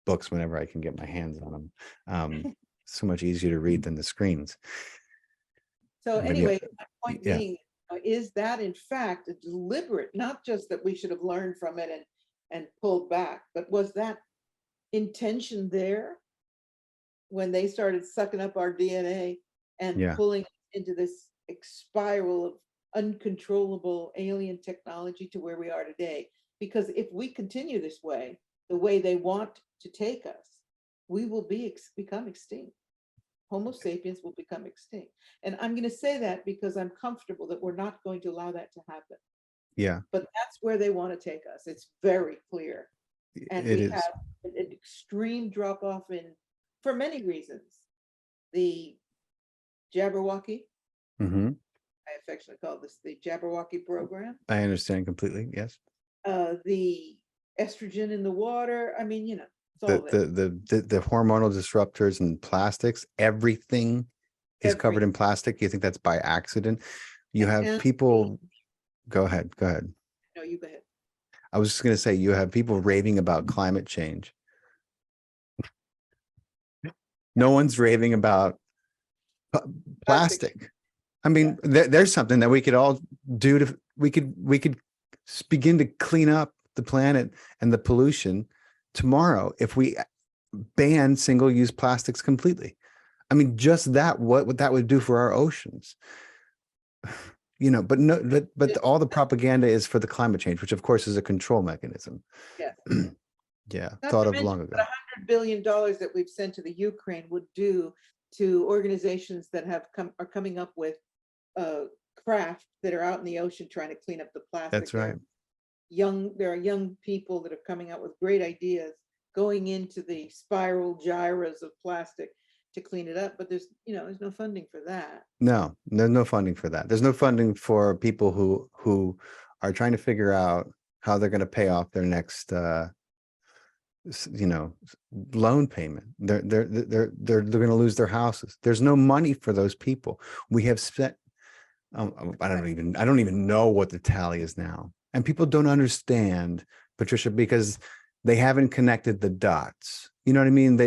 books whenever I can get my hands on them. So much easier to read than the screens. So anyway, my point being, is that in fact a deliberate, not just that we should have learned from it and pulled back, but was that intention there when they started sucking up our DNA and pulling into this spiral of uncontrollable alien technology to where we are today? Because if we continue this way, the way they want to take us, we will become extinct. Homo sapiens will become extinct. And I'm going to say that because I'm comfortable that we're not going to allow that to happen. Yeah. But that's where they want to take us. It's very clear. And we have an extreme drop off for many reasons. The Jabberwocky, I affectionately call this the Jabberwocky program. I understand completely. Yes. The estrogen in the water. I mean, the hormonal disruptors and plastics, everything is covered in plastic. You think that's by accident? You have people. Go ahead. No, you go ahead. I was just going to say, you have people raving about climate change. No one's raving about plastic. I mean, there's something that we could all do we could begin to clean up the planet and the pollution tomorrow if we ban single-use plastics completely. I mean, just that, what that would do for our oceans. But all the propaganda is for the climate change, which of course is a control mechanism. Yes. Yeah, thought of long ago. $100 billion that we've sent to the Ukraine would do to organizations that are coming up with craft that are out in the ocean trying to clean up the plastic. That's right. There are young people that are coming out with great ideas going into the spiral gyres of plastic to clean it up, but there's no funding for that. No, there's no funding for that. There's no funding for people who are trying to figure out how they're going to pay off their next loan payment. They're going to lose their houses. There's no money for those people. We have spent I don't even know what the tally is now. And people don't understand, Patricia, because they haven't connected the dots. You know what I mean?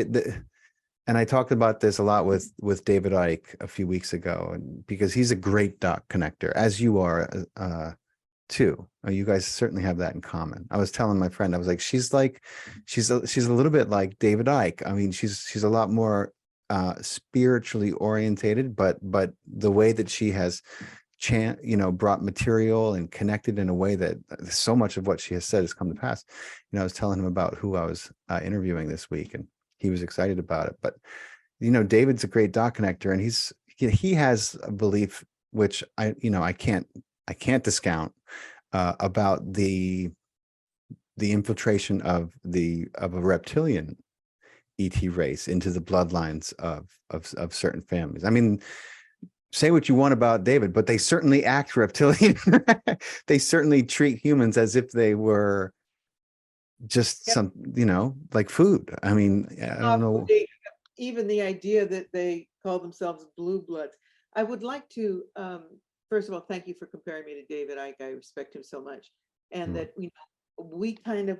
And I talked about this a lot with David Icke a few weeks ago, and because he's a great dot connector, as you are too. You guys certainly have that in common. I was telling my friend, I was like, she's a little bit like David Icke. I mean, she's a lot more spiritually orientated, but the way that she has brought material and connected in a way that so much of what she has said has come to pass. I was telling him about who I was interviewing this week, and he was excited about it. But David's a great dot connector, and he has a belief which I can't discount about the infiltration of a reptilian ET race into the bloodlines of certain families. I mean, say what you want about David, but they certainly act reptilian. They certainly treat humans as if they were just some, like food. I mean, I don't know. Even the idea that they call themselves blue bloods. I would like to, first of all, thank you for comparing me to David Icke. I respect him so much. And that we kind of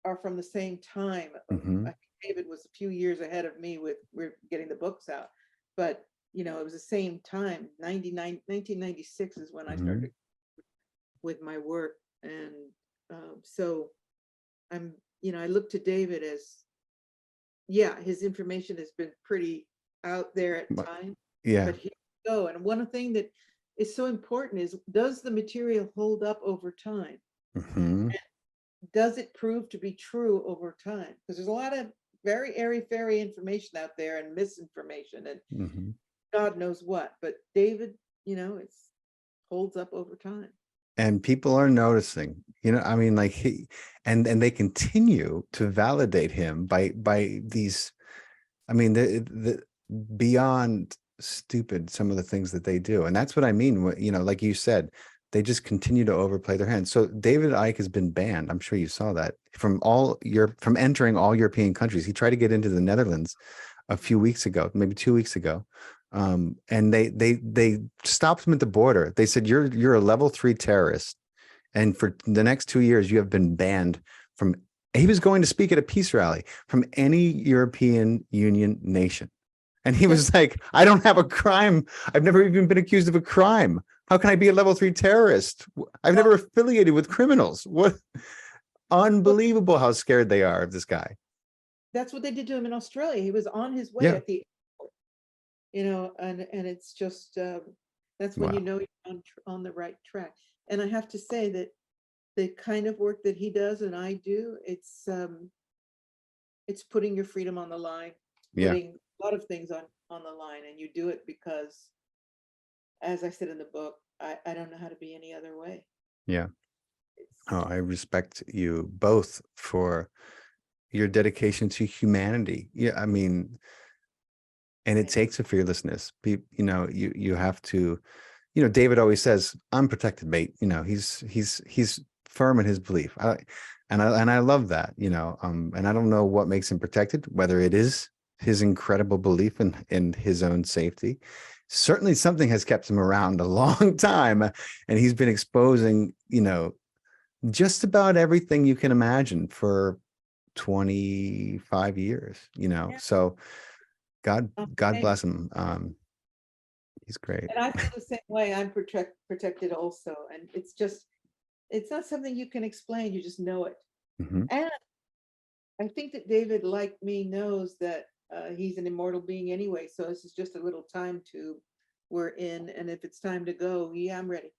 are from the same time. I think David was a few years ahead of me we're getting the books out. But, it was the same time. 1996 is when I started with my work. And so I look to David as, his information has been pretty out there at times. Yeah. But here we go. And one thing that is so important is, does the material hold up over time? Does it prove to be true over time? Because there's a lot of very airy-fairy information out there and misinformation and God knows what. But David, it holds up over time. And people are noticing, I mean, like and they continue to validate him by these, I mean, the beyond stupid, some of the things that they do. And that's what I mean, like you said, they just continue to overplay their hands. So David Icke has been banned. I'm sure you saw that from entering all European countries. He tried to get into the Netherlands a few weeks ago, maybe 2 weeks ago. And they stopped him at the border. They said, you're a level 3 terrorist. And for the next 2 years, you have been banned from, he was going to speak at a peace rally, from any European Union nation. And he was like, I don't have a crime. I've never even been accused of a crime. How can I be a level 3 terrorist? I've never affiliated with criminals. What? Unbelievable how scared they are of this guy. That's what they did to him in Australia. He was on his way at the airport, and it's just, that's when you're on the right track. And I have to say that the kind of work that he does and I do, it's putting your freedom on the line, putting a lot of things on the line, and you do it because, as I said in the book, I don't know how to be any other way. Yeah. I respect you both for your dedication to humanity. Yeah, I mean, and it takes a fearlessness. You have to, David always says, I'm protected, mate. He's firm in his belief. And I love that, and I don't know what makes him protected, whether it is his incredible belief in his own safety. Certainly something has kept him around a long time, and he's been exposing, just about everything you can imagine for 25 years, so God bless him. He's great. And I feel the same way. I'm protected also. And it's not something you can explain. You just know it. And I think that David, like me, knows that he's an immortal being anyway. So this is just a little time tube we're in. And if it's time to go, I'm ready.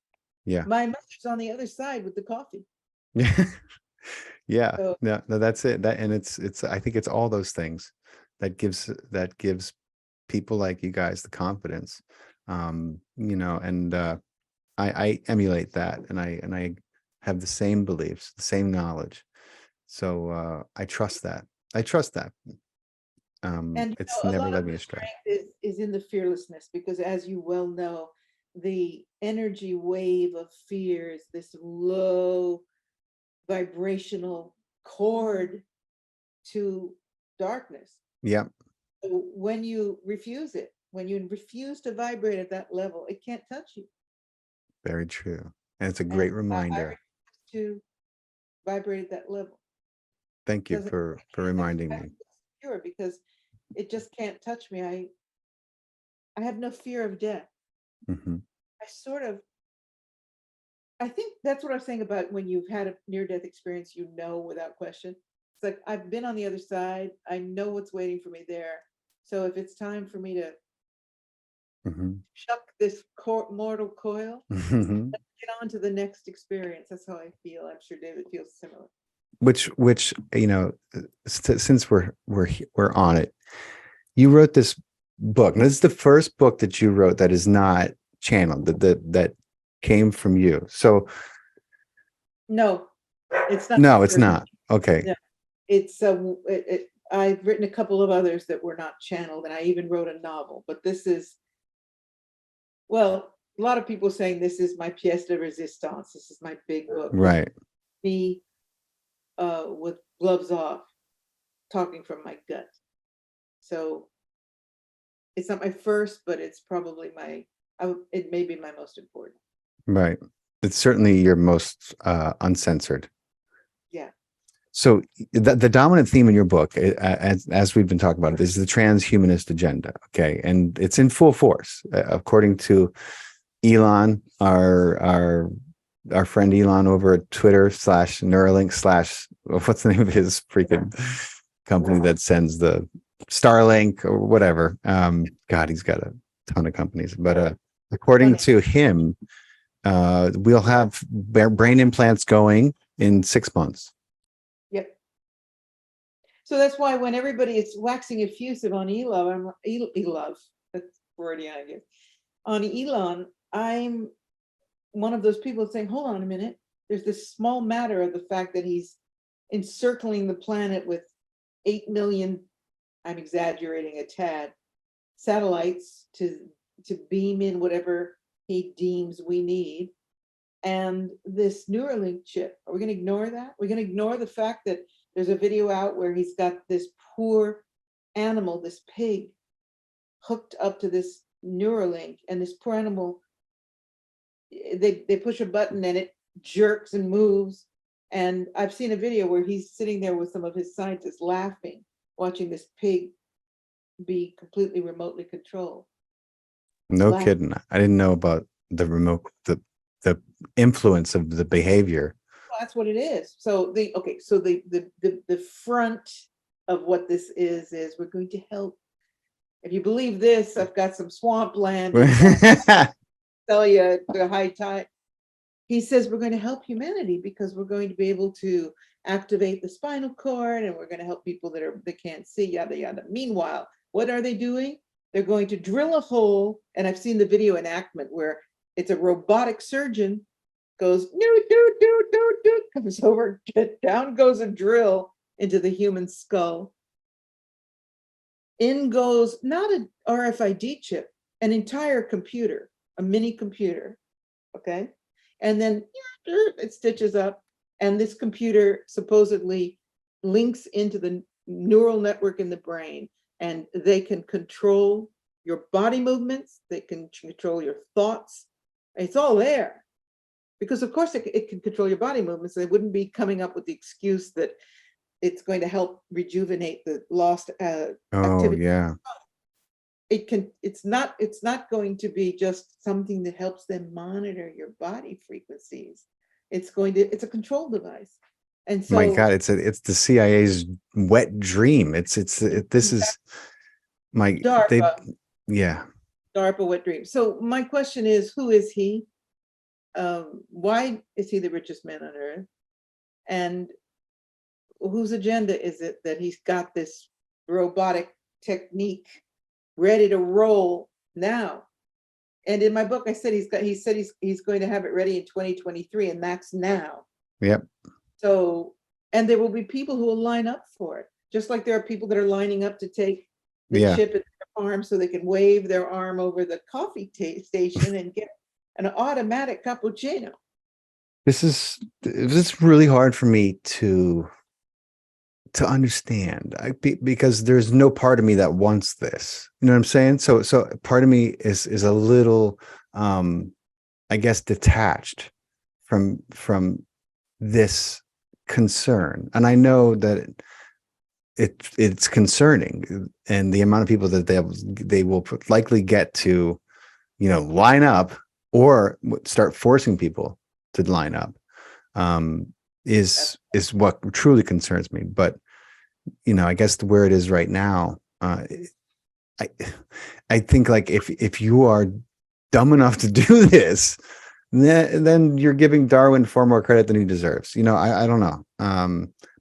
Yeah. My mother's on the other side with the coffee. Yeah. So, no, that's it. And it's I think it's all those things that gives people like you guys the confidence. And I emulate that, and I have the same beliefs, the same knowledge. So I trust that. I trust that. And It's a never lot of led me the astray. strength is in the fearlessness, because as you well know, the energy wave of fear is this low vibrational chord to darkness. Yeah, So when you refuse it, when you refuse to vibrate at that level, it can't touch you. very true. And it's a And great I reminder. refuse to vibrate at that level. Thank you Doesn't for reminding me. secure, because it just can't touch me. I have no fear of death. Hmm. I think that's what I was saying about when you've had a near-death experience, you know, without question. It's like, I've been on the other side. I know what's waiting for me there. So if it's time for me to Hmm. chuck this mortal coil, Hmm. get on to the next experience. That's how I feel. I'm sure David feels similar. Which since we're on it, you wrote this book. And this is the first book that you wrote that is not channeled, that came from you. So No, it's not. no, it's not. Okay. No, it's I've written a couple of others that were not channeled, and I even wrote a novel. But this is, well, a lot of people saying this is my pièce de résistance. This is my big book. This is Right. me with gloves off, talking from my gut. So it's not my first, but it's probably it may be my most important. Right. It's certainly your most uncensored. Yeah. So the dominant theme in your book, as we've been talking about it, is the transhumanist agenda. Okay, and it's in full force, according to Elon, our friend Elon over at Twitter /Neuralink what's the name of his freaking company that sends the Starlink or whatever. God, he's got a ton of companies, but according to him, we'll have brain implants going in 6 months. Yep. So that's why when everybody is waxing effusive on Elon, that's Freudian, I guess. On Elon, I'm one of those people saying, hold on a minute. There's this small matter of the fact that he's encircling the planet with 8 million, I'm exaggerating a tad, satellites to beam in whatever he deems we need. And this Neuralink chip, are we going to ignore that? We're going to ignore the fact that there's a video out where he's got this poor animal, this pig, hooked up to this Neuralink, and this poor animal, they push a button and it jerks and moves. And I've seen a video where he's sitting there with some of his scientists laughing, watching this pig be completely remotely controlled. No kidding. I didn't know about the influence of the behavior. Well, that's what it is. So the front of what this is we're going to help. If you believe this, I've got some swampland and sell you the high tide. He says we're going to help humanity because we're going to be able to activate the spinal cord, and we're going to help people that can't see, yada yada. Meanwhile, what are they doing? They're going to drill a hole, and I've seen the video enactment where it's a robotic surgeon goes comes over, down goes a drill into the human skull. In goes not an RFID chip, an entire computer, a mini computer. Okay. And then it stitches up, and this computer supposedly links into the neural network in the brain, and they can control your body movements, they can control your thoughts. It's all there. Because of course it can control your body movements. They wouldn't be coming up with the excuse that it's going to help rejuvenate the lost activity. Yeah. It's not going to be just something that helps them monitor your body frequencies. It's a control device. And so, my God, it's the CIA's wet dream. This is my DARPA. Yeah. DARPA wet dream. So my question is, who is he? Why is he the richest man on earth? And whose agenda is it that he's got this robotic technique ready to roll now? And in my book, I said he's going to have it ready in 2023, and that's now. Yep. So, and there will be people who will line up for it. Just like there are people that are lining up to take the Yeah. chip in their arm so they can wave their arm over the coffee station and get an automatic cappuccino. This is really hard for me to understand because there's no part of me that wants this. You know what I'm saying? So part of me is a little, I guess, detached from this concern, and I know that it's concerning, and the amount of people that they will likely get to, line up or start forcing people to line up, is what truly concerns me. But I guess where it is right now, I I think, like, if you are dumb enough to do this, then you're giving Darwin far more credit than he deserves. I don't know.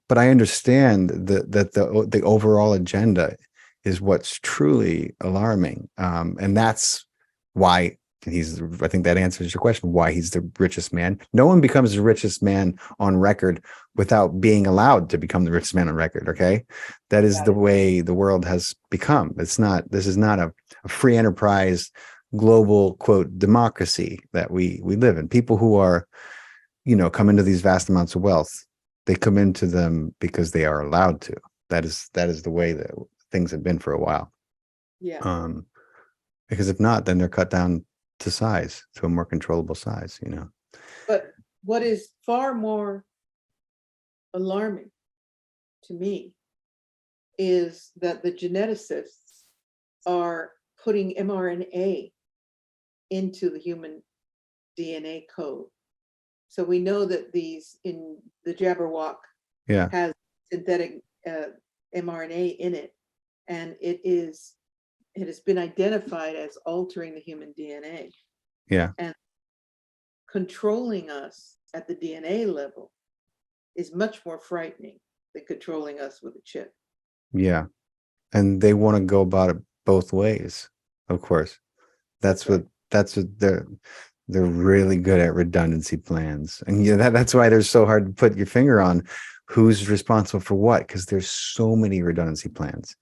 But I understand that the overall agenda is what's truly alarming. And that's why I think that answers your question, why he's the richest man. No one becomes the richest man on record without being allowed to become the richest man on record. Okay. That is the way the world has become. This is not a free enterprise global, quote, democracy that we live in. People who are, come into these vast amounts of wealth, they come into them because they are allowed to. That is the way that things have been for a while. Yeah. Because if not, then they're cut down to size, to a more controllable size, But what is far more alarming to me is that the geneticists are putting mRNA into the human DNA code. So we know that these in the Jabberwock Yeah. has synthetic mRNA in it, and it has been identified as altering the human DNA. Yeah. And controlling us at the DNA level is much more frightening than controlling us with a chip. Yeah. And they want to go about it both ways, of course. That's what they're really good at, redundancy plans. And that's why they're so hard to put your finger on who's responsible for what, because there's so many redundancy plans.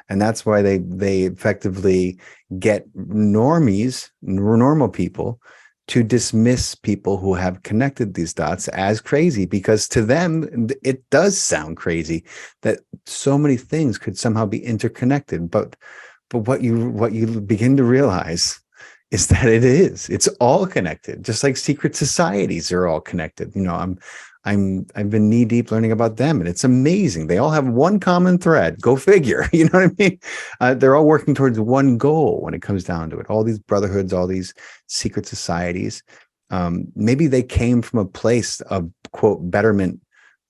And that's why they effectively get normal people, to dismiss people who have connected these dots as crazy, because to them it does sound crazy that so many things could somehow be interconnected. But what you begin to realize is that it's all connected, just like secret societies are all connected. I've been knee deep learning about them, and it's amazing. They all have one common thread. Go figure. You know what I mean? They're all working towards one goal when it comes down to it. All these brotherhoods, all these secret societies. Maybe they came from a place of, quote, betterment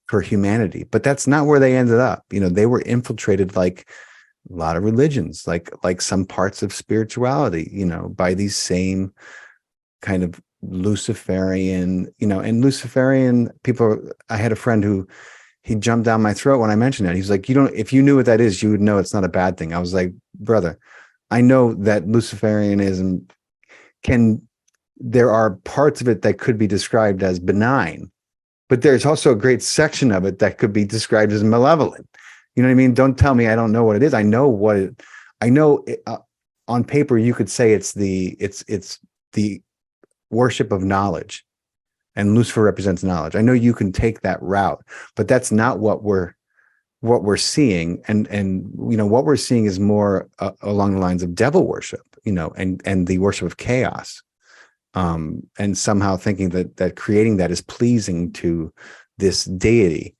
for humanity, but that's not where they ended up. They were infiltrated, like a lot of religions, like some parts of spirituality, by these same kind of Luciferian, and Luciferian people. I had a friend who, he jumped down my throat when I mentioned it. He's like, if you knew what that is, you would know it's not a bad thing. I was like, brother, I know that Luciferianism there are parts of it that could be described as benign, but there's also a great section of it that could be described as malevolent. You know what I mean? Don't tell me I don't know what it is. I know what it. I know it, on paper you could say it's the worship of knowledge, and Lucifer represents knowledge. I know you can take that route, but that's not what we're seeing. And what we're seeing is more along the lines of devil worship, and the worship of chaos, and somehow thinking that creating that is pleasing to this deity.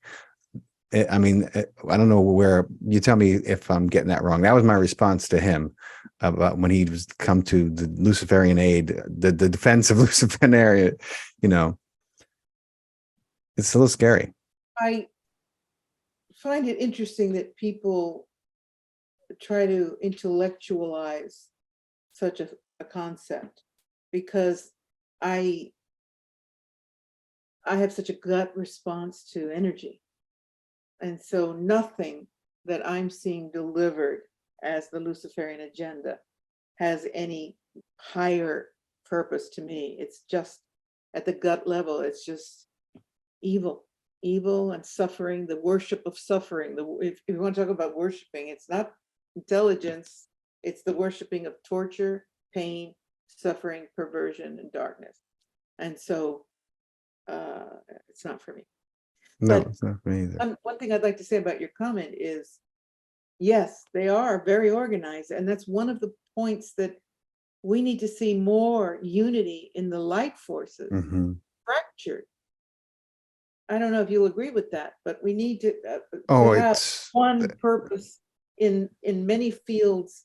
I mean, I don't know where, you tell me if I'm getting that wrong. That was my response to him about when he was come to the Luciferian aid, the defense of Luciferian. It's a little scary. I find it interesting that people try to intellectualize such a concept, because I have such a gut response to energy. And so nothing that I'm seeing delivered as the Luciferian agenda has any higher purpose to me. It's just at the gut level, it's just evil. evil and suffering, the worship of suffering. If you want to talk about worshiping, it's not intelligence, it's the worshiping of torture, pain, suffering, perversion, and darkness. And so it's not for me. No, But it's not for me either. one thing I'd like to say about your comment is, yes, they are very organized. And that's one of the points that we need to see more unity in the light forces, fractured. I don't know if you'll agree with that, but we need to Oh, have it's one purpose in many fields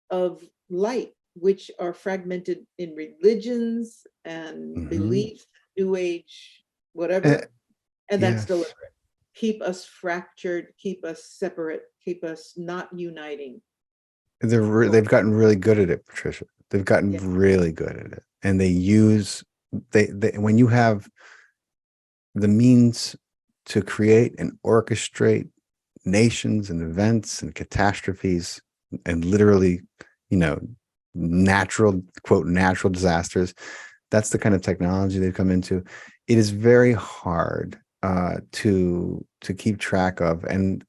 of light, which are fragmented in religions and beliefs, New Age, whatever, and that's yes. deliberate. Keep us fractured, keep us separate, keep us not uniting. They've gotten really good at it, Patricia. They've gotten really good at it, and they use they when you have the means to create and orchestrate nations and events and catastrophes and literally, natural disasters. That's the kind of technology they've come into. It is very hard to keep track of, and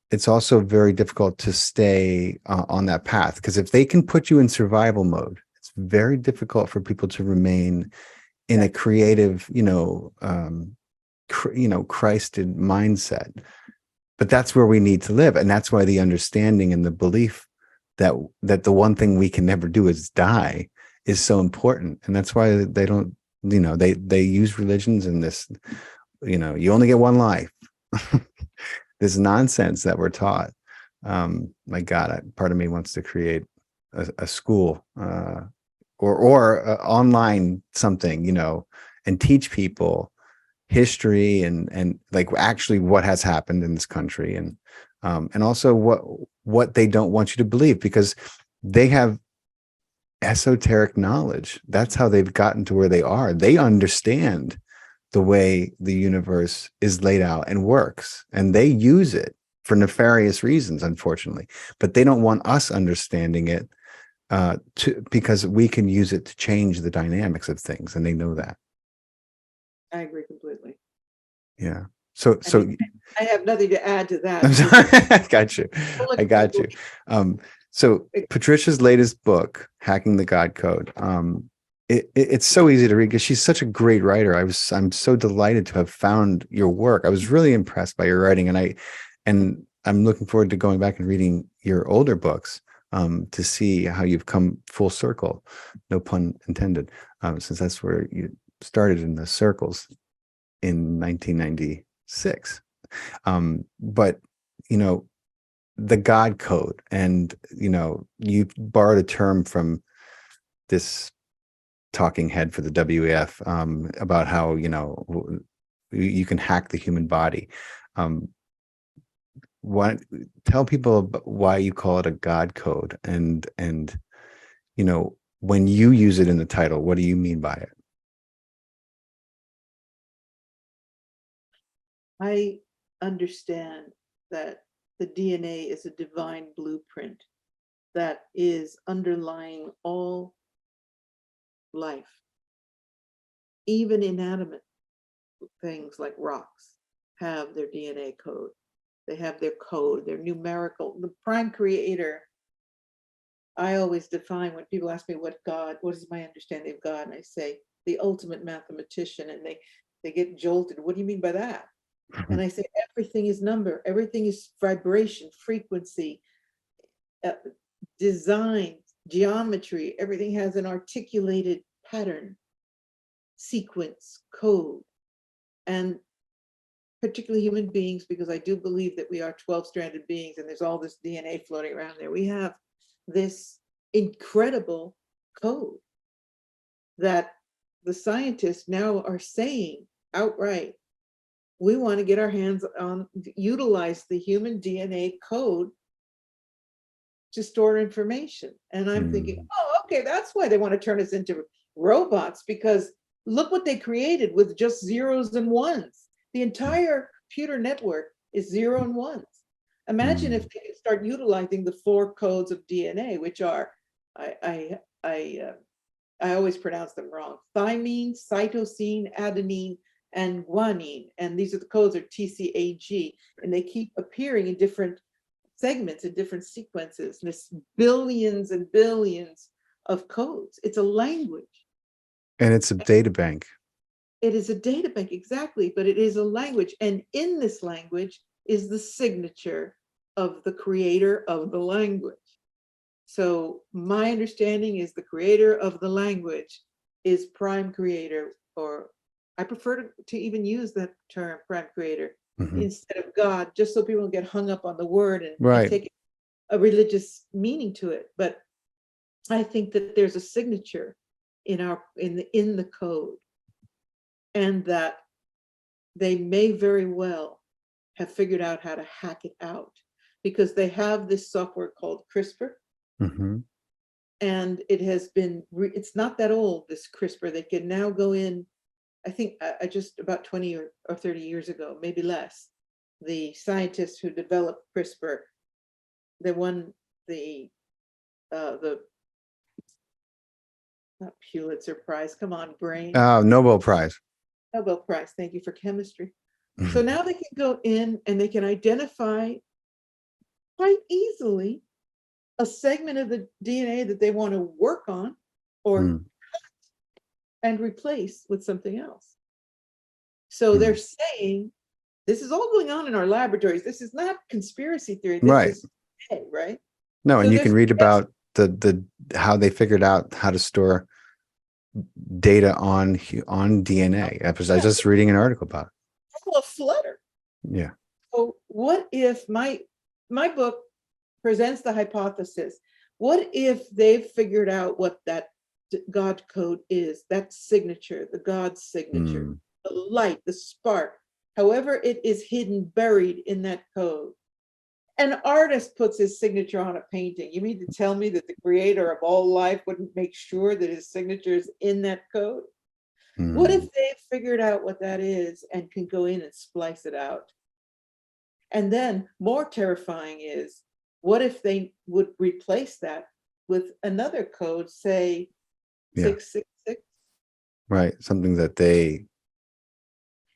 it's also very difficult to stay on that path, because if they can put you in survival mode, it's very difficult for people to remain in a creative, Christed mindset. But that's where we need to live, and that's why the understanding and the belief that the one thing we can never do is die is so important. And that's why they don't, they use religions in this, you only get one life. This nonsense that we're taught. My God, part of me wants to create a school or online something, and teach people history and like actually what has happened in this country, and also what they don't want you to believe, because they have esoteric knowledge. That's how they've gotten to where they are. They understand the way the universe is laid out and works, and they use it for nefarious reasons, unfortunately. But they don't want us understanding it because we can use it to change the dynamics of things, and they know that. I agree completely. Yeah. So I have nothing to add to that. I'm sorry. I got you. So Patricia's latest book, Hacking the God Code, it's so easy to read because she's such a great writer. I'm so delighted to have found your work. I was really impressed by your writing, and I'm looking forward to going back and reading your older books to see how you've come full circle, no pun intended, since that's where you started in the circles in 1996. But the God Code, and you borrowed a term from this talking head for the WEF about how you can hack the human body. Tell people about why you call it a God Code, and when you use it in the title, what do you mean by it? I understand that the DNA is a divine blueprint that is underlying all life. Even inanimate things like rocks have their DNA code. They have their code, their numerical. The prime creator, I always define, when people ask me what is my understanding of God, and I say the ultimate mathematician, and they get jolted. What do you mean by that? And I say everything is number, everything is vibration, frequency, design, geometry. Everything has an articulated pattern, sequence, code. And particularly human beings, because I do believe that we are 12-stranded beings, and there's all this DNA floating around there. We have this incredible code that the scientists now are saying outright, we want to get our hands on, utilize the human DNA code to store information. And I'm thinking, oh, okay, that's why they want to turn us into robots, because look what they created with just zeros and ones. The entire computer network is 0 and 1s. Imagine if they could start utilizing the 4 codes of DNA, which are, I always pronounce them wrong: thymine, cytosine, adenine, and guanine, and these are the codes are TCAG, and they keep appearing in different segments in different sequences. And there's billions and billions of codes. It's a language. And it's a data bank. It is a data bank, exactly, but it is a language. And in this language is the signature of the creator of the language. So my understanding is the creator of the language is prime creator, or I prefer to even use that term, prime creator, instead of God, just so people don't get hung up on the word and take a religious meaning to it. But I think that there's a signature in the code, and that they may very well have figured out how to hack it out, because they have this software called CRISPR. And it has been, it's not that old, this CRISPR. They can now go in, I think just about 20 or 30 years ago, maybe less, the scientists who developed CRISPR, they won the not Pulitzer Prize, come on, brain. Nobel Prize. Nobel Prize, thank you, for chemistry. So now they can go in and they can identify quite easily a segment of the DNA that they want to work on or and replace with something else. So they're saying, this is all going on in our laboratories. This is not conspiracy theory. This is right. No, so and you can read about the how they figured out how to store data on DNA. I was just reading an article about it. A flutter. Yeah. So what if my book presents the hypothesis? What if they've figured out what that God code is, that signature, the God signature, the light, the spark, however it is hidden, buried in that code. An artist puts his signature on a painting. You mean to tell me that the creator of all life wouldn't make sure that his signature is in that code? What if they've figured out what that is and can go in and splice it out? And then more terrifying is, what if they would replace that with another code, say 666? Right, something that they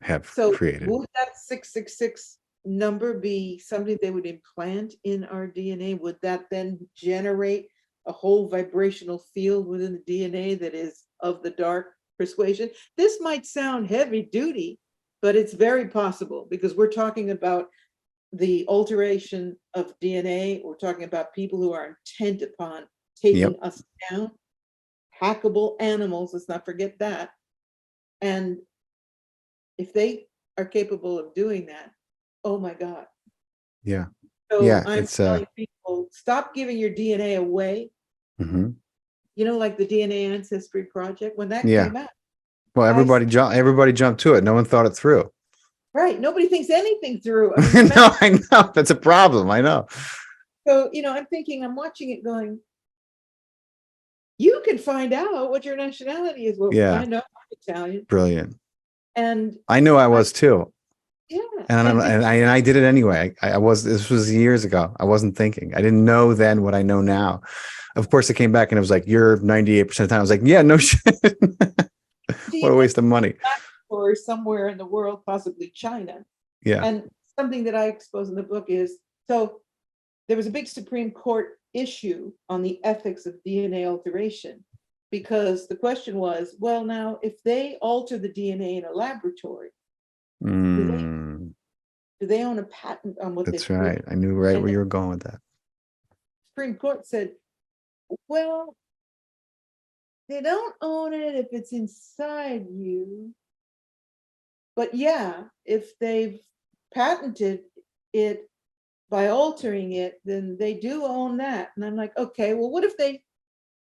have created. Would that 666 number be something they would implant in our DNA? Would that then generate a whole vibrational field within the DNA that is of the dark persuasion? This might sound heavy duty, but it's very possible, because we're talking about the alteration of DNA. We're talking about people who are intent upon taking us down, hackable animals, let's not forget that. And if they are capable of doing that, oh my God. Yeah. So I'm telling people, stop giving your DNA away. You know, like the DNA Ancestry Project, when that came out. Well, everybody jumped to it. No one thought it through. Right. Nobody thinks anything through. I mean, no, I know. That's a problem. I know. So, you know, I'm watching it going, you can find out what your nationality is. Well, I know I'm Italian. Brilliant. And I knew I was too. Yeah. And I did it anyway. This was years ago. I wasn't thinking. I didn't know then what I know now. Of course, it came back and it was like, you're 98% of the time. I was like, yeah, no shit. What a waste of money. Or somewhere in the world, possibly China. Yeah. And something that I expose in the book is, so there was a big Supreme Court issue on the ethics of DNA alteration, because the question was, well, now, if they alter the DNA in a laboratory, do they own a patent on what That's right. I knew right where you were going with that. Supreme Court said, well, they don't own it if it's inside you. But yeah, if they've patented it by altering it, then they do own that. And I'm like, okay, well, what if they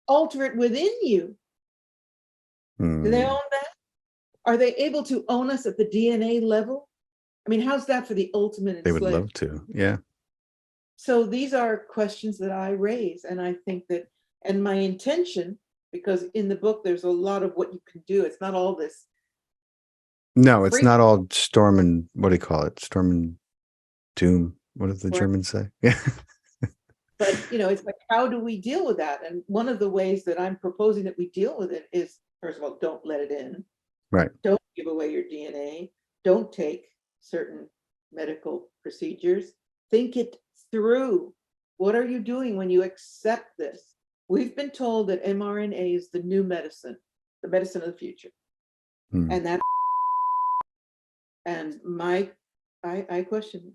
alter it within you? Do they own that? Are they able to own us at the DNA level? I mean, how's that for the ultimate enslavement? They would love to, yeah. So these are questions that I raise, and I think that, and my intention, because in the book, there's a lot of what you can do. It's not all this. No, it's not all storm and, what do you call it? Storm and doom. What does the Germans say? Yeah. But, you know, it's like, how do we deal with that? And one of the ways that I'm proposing that we deal with it is, first of all, don't let it in. Right. Don't give away your DNA. Don't take certain medical procedures. Think it through. What are you doing when you accept this? We've been told that mRNA is the new medicine, the medicine of the future. Mm. And that, and I question it.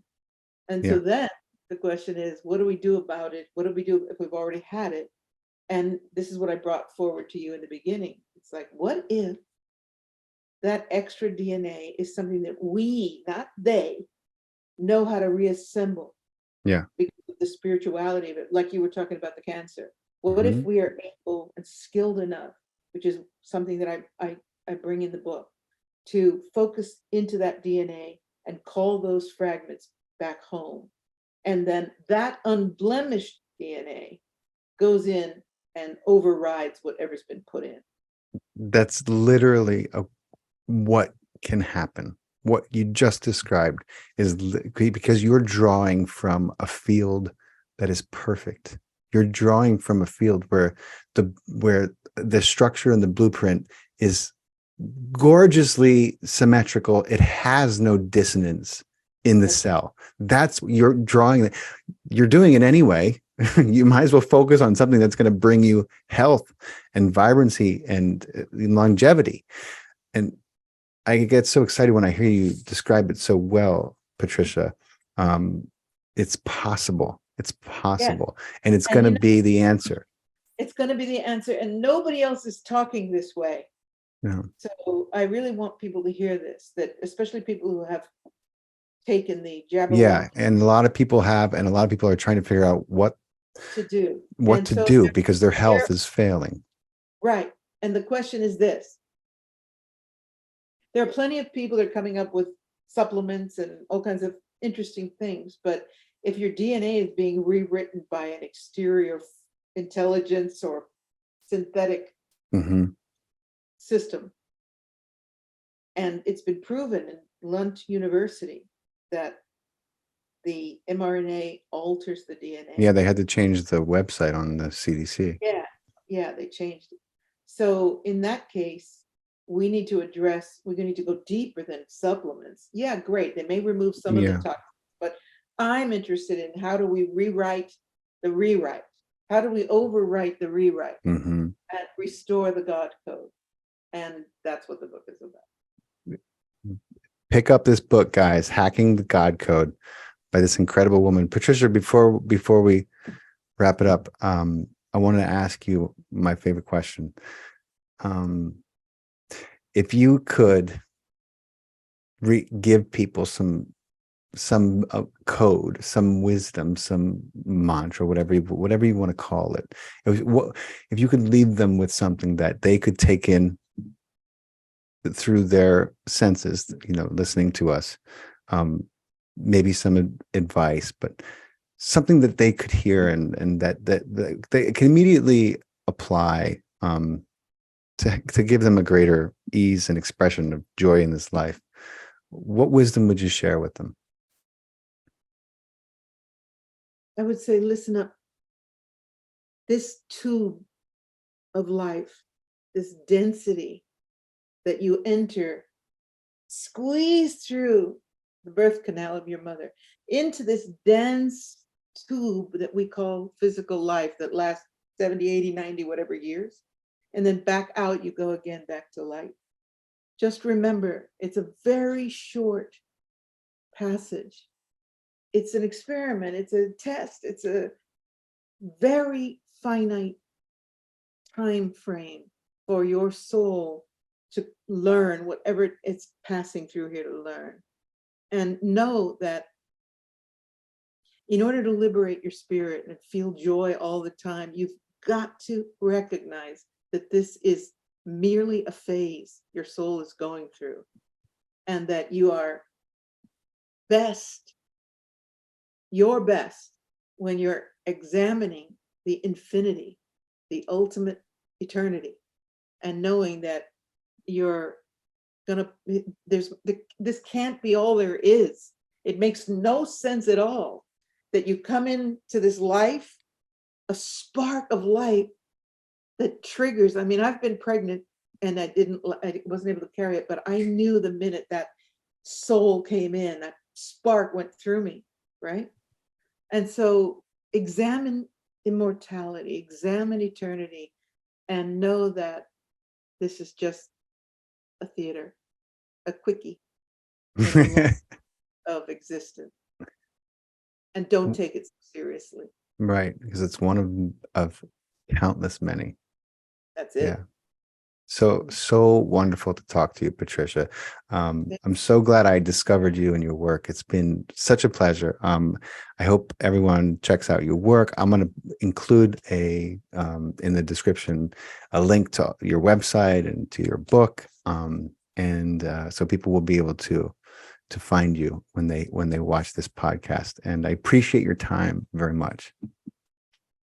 And so Yeah. then the question is, what do we do about it? What do we do if we've already had it? And this is what I brought forward to you in the beginning. It's like, what if that extra DNA is something that we, not they, know how to reassemble? Yeah. Because of the spirituality of it, like you were talking about the cancer. What if Mhm. we are able and skilled enough, which is something that I bring in the book, to focus into that DNA and call those fragments back home. And then that unblemished DNA goes in and overrides whatever's been put in. That's literally what can happen. What you just described is because you're drawing from a field that is perfect. You're drawing from a field where the structure and the blueprint is gorgeously symmetrical. It has no dissonance in the cell. That's you're drawing. You're doing it anyway. You might as well focus on something that's going to bring you health and vibrancy and longevity. And I get so excited when I hear you describe it so well, Patricia. It's possible. It's possible. And it's going to be the answer. It's going to be the answer. And nobody else is talking this way. No. So I really want people to hear this, that especially people who have taken the Jabberwocky. Yeah. And a lot of people have, and a lot of people are trying to figure out what to do. Because their health is failing. Right. And the question is this. There are plenty of people that are coming up with supplements and all kinds of interesting things. But if your DNA is being rewritten by an exterior intelligence or synthetic system, and it's been proven in Lund University that the mRNA alters the DNA. Yeah, they had to change the website on the CDC. Yeah, they changed it. So in that case, we need to go deeper than supplements. Yeah, great. They may remove some of the toxins, but I'm interested in how do we rewrite the rewrite? How do we overwrite the rewrite and restore the God code? And that's what the book is about. Pick up this book, guys, Hacking the God Code by this incredible woman. Patricia, before we wrap it up, I want to ask you my favorite question. If you could give people some code, some wisdom, some mantra, whatever you want to call it, if you could leave them with something that they could take in through their senses, listening to us, maybe some advice, but something that they could hear and that they can immediately apply to give them a greater ease and expression of joy in this life, what wisdom would you share with them? I would say, listen up. This tube of life, this density that you enter, squeeze through the birth canal of your mother into this dense tube that we call physical life that lasts 70, 80, 90, whatever years. And then back out you go again, back to light. Just remember, it's a very short passage. It's an experiment. It's a test. It's a very finite time frame for your soul to learn whatever it's passing through here to learn. And know that in order to liberate your spirit and feel joy all the time, you've got to recognize that this is merely a phase your soul is going through, and that you are your best when you're examining the infinity, the ultimate eternity, and knowing that you're gonna, this can't be all there is. It makes no sense at all that you come into this life, a spark of light that triggers. I mean, I've been pregnant and I wasn't able to carry it, but I knew the minute that soul came in, that spark went through me, right? And so examine immortality, examine eternity, and know that this is just a theater, a quickie in the long of existence. And don't take it seriously. Right, because it's one of countless many. That's it. Yeah. So wonderful to talk to you, Patricia. I'm so glad I discovered you and your work. It's been such a pleasure. I hope everyone checks out your work. I'm going to include in the description a link to your website and to your book, so people will be able to find you when they watch this podcast. And I appreciate your time very much.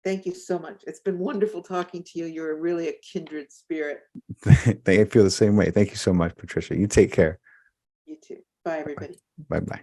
Thank you so much. It's been wonderful talking to you. You're really a kindred spirit. They feel the same way. Thank you so much, Patricia. You take care. You too. Bye, everybody. Bye-bye.